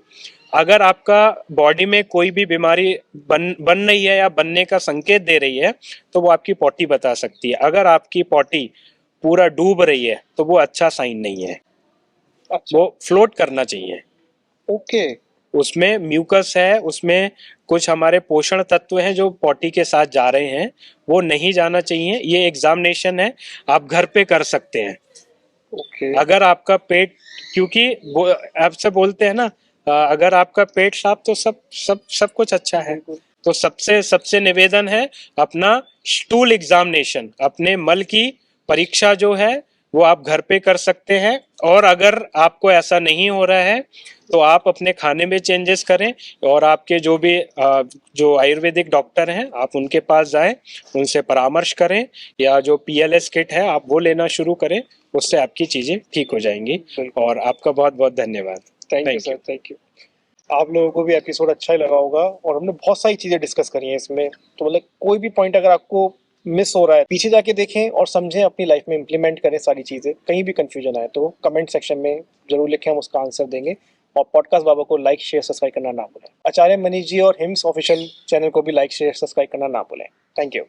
अगर आपका बॉडी में कोई भी बीमारी बन रही है या बनने का संकेत दे रही है तो वो आपकी पॉटी बता सकती है। अगर आपकी पॉटी पूरा डूब रही है तो वो अच्छा साइन नहीं है। अच्छा। वो फ्लोट करना चाहिए। ओके। उसमें म्यूकस है, उसमें कुछ हमारे पोषण तत्व हैं जो पॉटी के साथ जा रहे हैं, वो नहीं जाना चाहिए। ये एग्जामिनेशन है, आप घर पे कर सकते हैं। ओके। अगर आपका पेट, क्योंकि आपसे बोलते हैं ना, अगर आपका पेट साफ तो सब सब सब कुछ अच्छा है। तो सबसे सबसे निवेदन है अपना स्टूल एग्जामिनेशन, अपने मल की परीक्षा जो है वो आप घर पे कर सकते हैं। और अगर आपको ऐसा नहीं हो रहा है तो आप अपने खाने में चेंजेस करें, और आपके जो भी जो आयुर्वेदिक डॉक्टर हैं आप उनके पास जाएं, उनसे परामर्श करें, या जो PLS किट है आप वो लेना शुरू करें। उससे आपकी चीज़ें ठीक हो जाएंगी। और आपका बहुत बहुत धन्यवाद। Thank you sir, thank you. आप लोगों को भी एपिसोड अच्छा ही लगा होगा, और हमने बहुत सारी चीज़ें डिस्कस करी हैं इसमें। तो मतलब कोई भी पॉइंट अगर आपको मिस हो रहा है, पीछे जाके देखें और समझें, अपनी लाइफ में इंप्लीमेंट करें सारी चीज़ें। कहीं भी कंफ्यूजन आए तो कमेंट सेक्शन में जरूर लिखें, हम उसका आंसर देंगे। और पॉडकास्ट बाबा को लाइक शेयर सब्सक्राइब करना ना भूलें। आचार्य मनीष जी और हिम्स ऑफिशियल चैनल को भी लाइक शेयर सब्सक्राइब करना ना भूलें। Thank you.